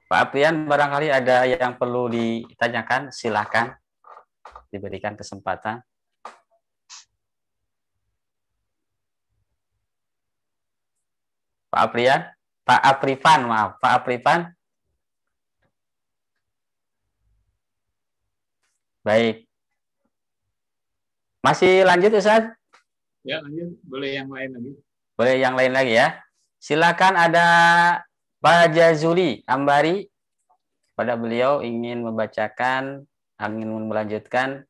Speaker 1: Pak Aprian, barangkali ada yang perlu ditanyakan, silakan diberikan kesempatan. Pak Aprian, Pak Aprifan, maaf, Pak Aprifan. Baik. Masih lanjut, Ustaz?
Speaker 3: Ya, lanjut. Boleh yang lain lagi.
Speaker 1: Boleh yang lain lagi ya. Silakan, ada Pak Jazuli Ambari. Pada beliau ingin membacakan, ingin melanjutkan.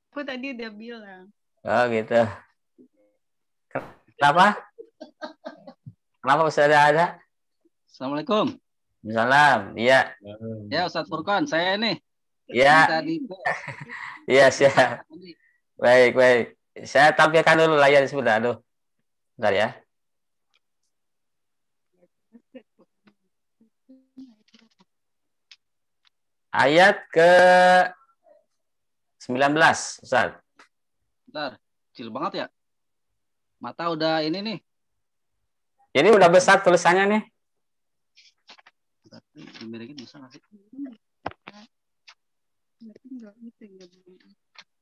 Speaker 4: Aku tadi udah bilang.
Speaker 1: Oh gitu. Kenapa? Kenapa Ustaz ada?
Speaker 9: Assalamualaikum.
Speaker 1: Salam. Iya.
Speaker 9: Ya Ustadz Furqan, saya nih.
Speaker 1: Iya. Iya, siap. Baik, baik. Saya tampilkan dulu layar sebentar. Aduh. Bentar ya. Ayat ke 19, Ustaz.
Speaker 9: Bentar, kecil banget ya. Mata udah ini nih.
Speaker 1: Ini udah besar tulisannya nih.
Speaker 9: Dimirikin bisa nggak sih?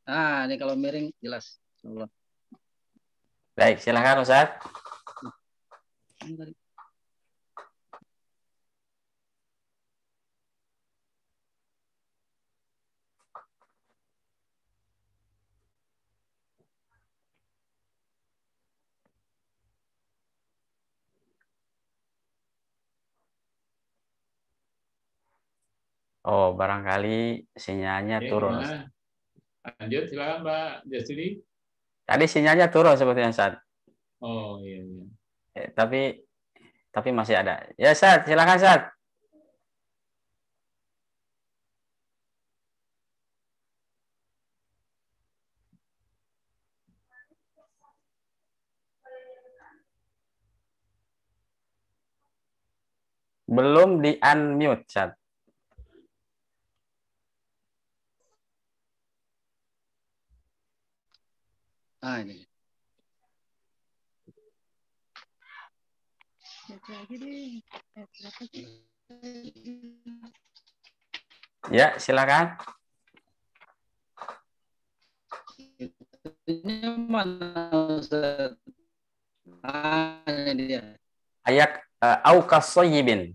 Speaker 9: Nah, ini kalau miring jelas.
Speaker 1: Baik, silakan Ustaz. Oh, barangkali sinyalnya turun.
Speaker 3: Gimana? Lanjut, silakan Pak Jasuli.
Speaker 1: Tadi sinyalnya turun sepertinya, Ustaz.
Speaker 3: Oh, iya, iya.
Speaker 1: Tapi masih ada. Ya, Ustaz, silakan, Ustaz. Belum di-unmute, Ustaz.
Speaker 9: Ah, ini.
Speaker 1: Ya, silakan.
Speaker 9: Ini mana Ustaz? Ah, ini dia.
Speaker 1: Ayat Aukasoyibin.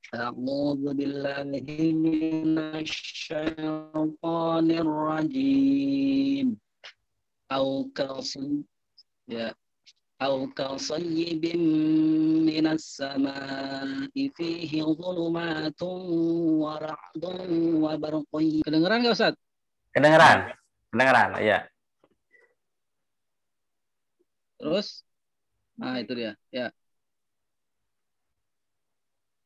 Speaker 9: A'udzu billahi minasy syaithanir rajim. Au kasayyibin minas samaa'i fihi dhulumatun wa ra'dun wa barqun. Kedengeran enggak, Ustaz?
Speaker 1: Kedengeran? Kedengeran, iya.
Speaker 9: Terus? Nah, itu dia. Ya.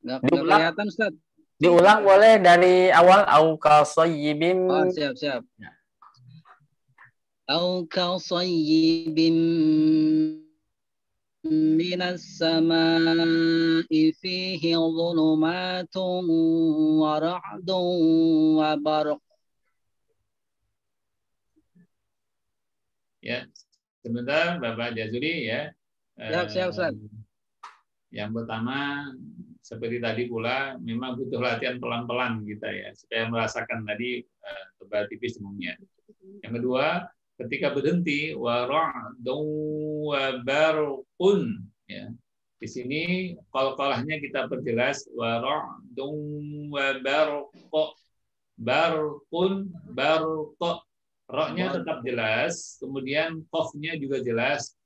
Speaker 9: Nggak kelihatan, Ustaz.
Speaker 1: Diulang boleh dari awal. Au kasayyibin.
Speaker 9: Oh, siap, siap. Au kasayyibin minas samaa'i fihi dhulumatun wa ra'dun wa barq.
Speaker 3: Ya, sebentar Bapak Jazuli ya.
Speaker 9: Siap, Ustaz.
Speaker 3: Yang pertama, seperti tadi pula, memang butuh latihan pelan-pelan kita ya, supaya merasakan tadi tebal tipis semuanya. Yang kedua, ketika berhenti, wa ra'dun wa barqun ya. Di sini qalqalahnya kita perjelas, wa ra'dun wa barq. Barqun, barq. Ra-nya tetap jelas, kemudian qaf-nya juga jelas,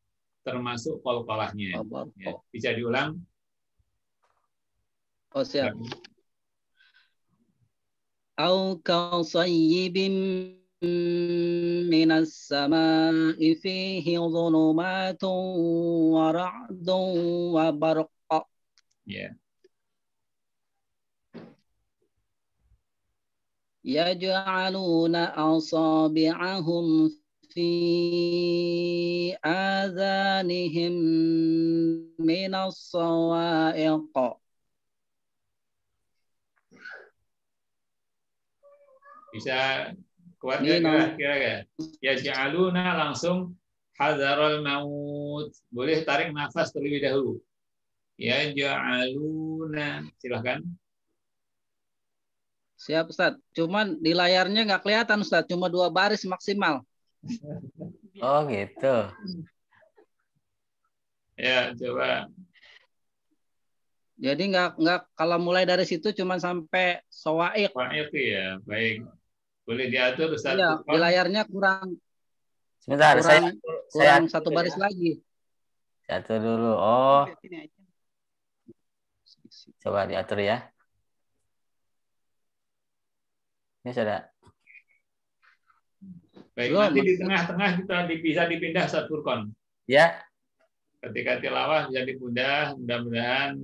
Speaker 3: termasuk qalqalahnya. Ya, bisa diulang?
Speaker 9: Oh, siap. Au kasayyibin من السماء فيه ظلمات ورعد وبرق.
Speaker 3: Ya.
Speaker 9: يجعلون أصابعهم في آذانهم من الصواعق.
Speaker 3: Bisa kuat nggak kira-kira? Ya ja'aluna langsung hadzarul maut. Boleh tarik nafas terlebih dahulu. Ya ja'aluna. Silahkan.
Speaker 9: Siap Ustaz. Cuman di layarnya nggak kelihatan Ustaz. Cuma 2 baris maksimal.
Speaker 1: Oh gitu.
Speaker 3: Ya coba.
Speaker 9: Jadi nggak kalau mulai dari situ cuma sampai sowaik.
Speaker 3: Sowaik ya, baik. Boleh diatur Ustaz.
Speaker 9: Iya, di layarnya kurang.
Speaker 1: Sebentar,
Speaker 9: kurang satu baris lagi.
Speaker 1: Diatur dulu. Oh. Coba diatur ya. Ini sudah.
Speaker 3: Baik, nanti di tengah-tengah kita bisa dipindah Ustaz Furqan.
Speaker 1: Ya.
Speaker 3: Ketika tilawah bisa dipindah, mudah-mudahan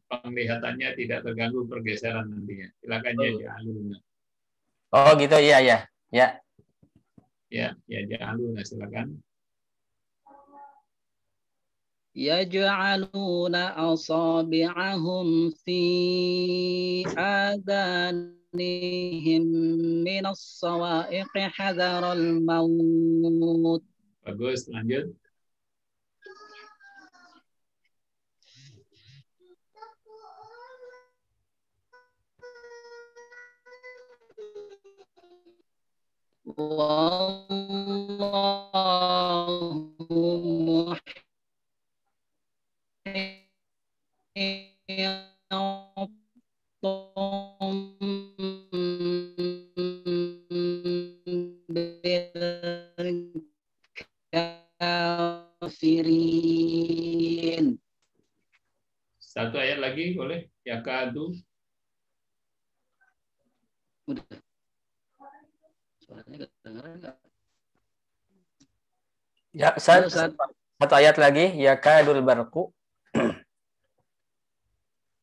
Speaker 3: penglihatannya tidak terganggu pergeseran nantinya. Silakan ya ja'aluna.
Speaker 1: Oh gitu, iya ya. Ya.
Speaker 3: Ya ja'aluna silakan.
Speaker 9: Yaj'aluna asabi'ahum fi adanihim minas sawa'iqi hadaral maut.
Speaker 3: Bagus, lanjut.
Speaker 9: Wallahu kafirin.
Speaker 3: Satu ayat lagi boleh? Yakadu.
Speaker 9: Udah. Suaranya kedengeran enggak?
Speaker 1: Ya, satu ayat lagi, yakadul barqu.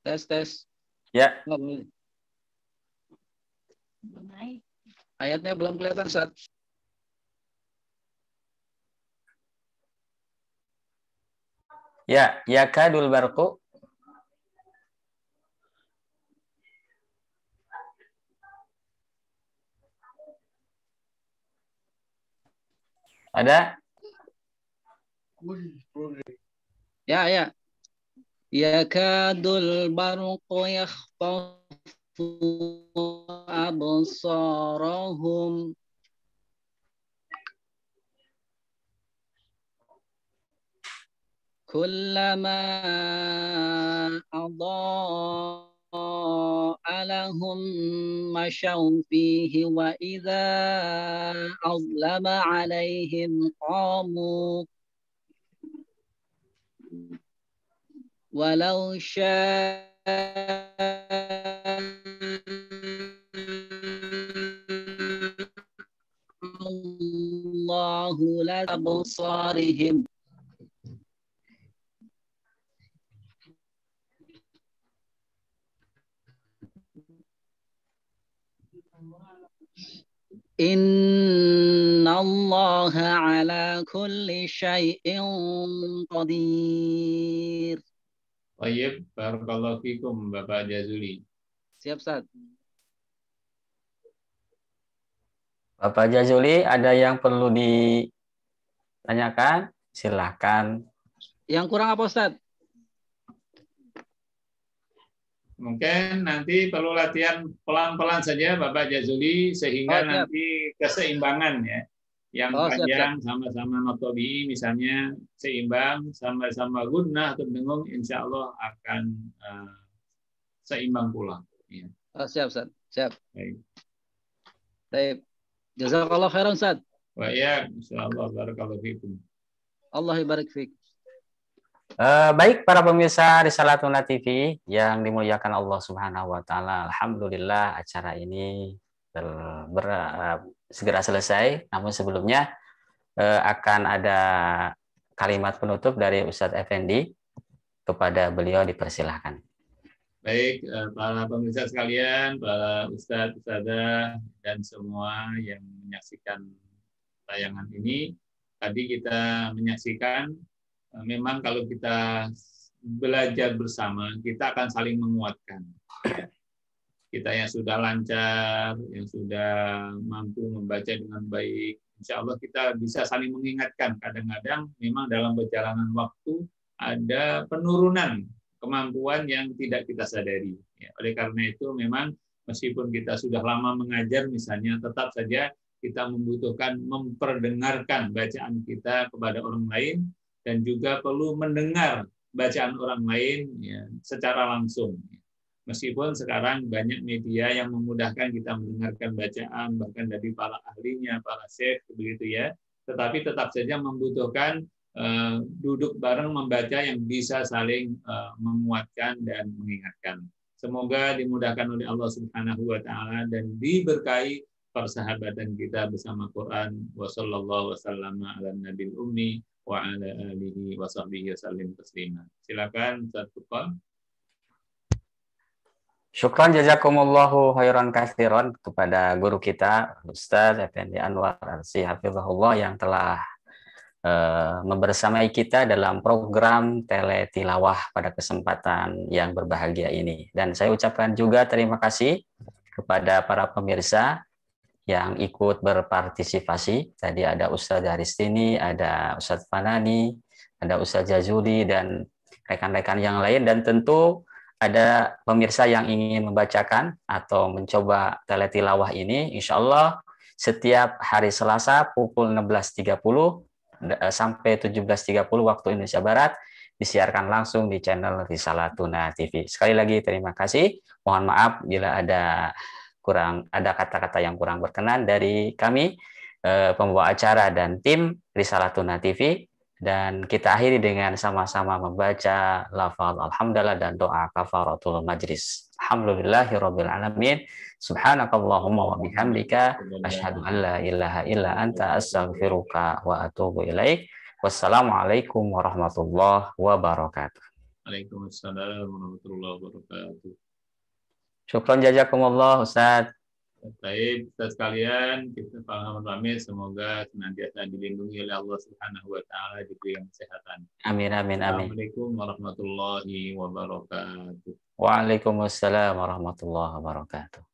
Speaker 9: Tes.
Speaker 1: Ya.
Speaker 9: Ayatnya belum kelihatan, Ustaz.
Speaker 1: Ya, yakadul barqu. Ada?
Speaker 9: Ya. Yakadul barqu yakhtafu absarahum. Kullama adaa lahum masyaw fihi wa idza azlama alaihim qamu walau Allahu la absarihim. Innallaha ala kulli syai'in qadir.
Speaker 3: Baik, barakallahu fikum Bapak Jazuli.
Speaker 9: Siap, Ustaz.
Speaker 1: Bapak Jazuli, ada yang perlu ditanyakan? Silahkan.
Speaker 9: Yang kurang apa, Ustaz?
Speaker 3: Mungkin nanti perlu latihan pelan-pelan saja Bapak Jazuli sehingga nanti keseimbangan ya. Yang panjang sama-sama notobi misalnya seimbang, sama-sama gunnah atau dengung, insya Allah akan seimbang pula. Ya.
Speaker 9: Siap, Ustaz. Siap.
Speaker 3: Baik.
Speaker 9: Jazakallah khairan, Ustaz.
Speaker 3: Wa ya, insyaallah barakallahu fikum.
Speaker 9: Allah barik fik.
Speaker 1: Baik para pemirsa Risalatuna TV yang dimuliakan Allah Subhanahu wa taala. Alhamdulillah acara ini segera selesai. Namun sebelumnya akan ada kalimat penutup dari Ustadz Effendi. Kepada beliau dipersilahkan.
Speaker 3: Baik, para pemirsa sekalian, para ustadz, ustadzah, dan semua yang menyaksikan tayangan ini, tadi kita menyaksikan memang kalau kita belajar bersama, kita akan saling menguatkan. Kita yang sudah lancar, yang sudah mampu membaca dengan baik, insya Allah kita bisa saling mengingatkan. Kadang-kadang memang dalam perjalanan waktu ada penurunan kemampuan yang tidak kita sadari. Ya, oleh karena itu memang meskipun kita sudah lama mengajar misalnya, tetap saja kita membutuhkan memperdengarkan bacaan kita kepada orang lain dan juga perlu mendengar bacaan orang lain ya, secara langsung. Meskipun sekarang banyak media yang memudahkan kita mendengarkan bacaan bahkan dari para ahlinya, para syekh begitu ya, tetapi tetap saja membutuhkan duduk bareng membaca yang bisa saling menguatkan dan mengingatkan. Semoga dimudahkan oleh Allah Subhanahu wa taala dan diberkahi persahabatan kita bersama Quran. Wassallallahu wasallama ala nabil ummi wa ala alihi wa sahbihi wasallim taslima. Silakan Ustaz Furqan.
Speaker 1: Syukran jazakumullahu khairan katsiran kepada guru kita Ustaz Effendi Anwar Arsy hafizahullah yang telah membersamai kita dalam program Teletilawah pada kesempatan yang berbahagia ini. Dan saya ucapkan juga terima kasih kepada para pemirsa yang ikut berpartisipasi. Tadi ada Ustaz Aristini, ada Ustaz Fanani, ada Ustaz Jazuli, dan rekan-rekan yang lain. Dan tentu ada pemirsa yang ingin membacakan atau mencoba Teletilawah ini, insya Allah setiap hari Selasa pukul 16.30 sampai 17.30 waktu Indonesia Barat disiarkan langsung di channel Risalatuna TV. Sekali lagi terima kasih. Mohon maaf bila ada kata-kata yang kurang berkenan dari kami pembawa acara dan tim Risalatuna TV, dan kita akhiri dengan sama-sama membaca lafaz alhamdulillah dan doa kafaratul majlis. Alhamdulillahirabbil alamin. Subhanakallahumma wa bihamdika asyhadu an la ilaha illa anta astaghfiruka wa atubu ilaik. Wassalamualaikum warahmatullahi wabarakatuh.
Speaker 3: Waalaikumsalam warahmatullahi wabarakatuh.
Speaker 1: Syukran jazakumullah Ustaz.
Speaker 3: Baik, kita sekalian, kita pamit, semoga senantiasa dilindungi oleh Allah Subhanahu wa taala, diberi kesehatan.
Speaker 1: Amin amin amin.
Speaker 3: Assalamualaikum warahmatullahi wabarakatuh.
Speaker 1: Waalaikumsalam warahmatullahi wabarakatuh.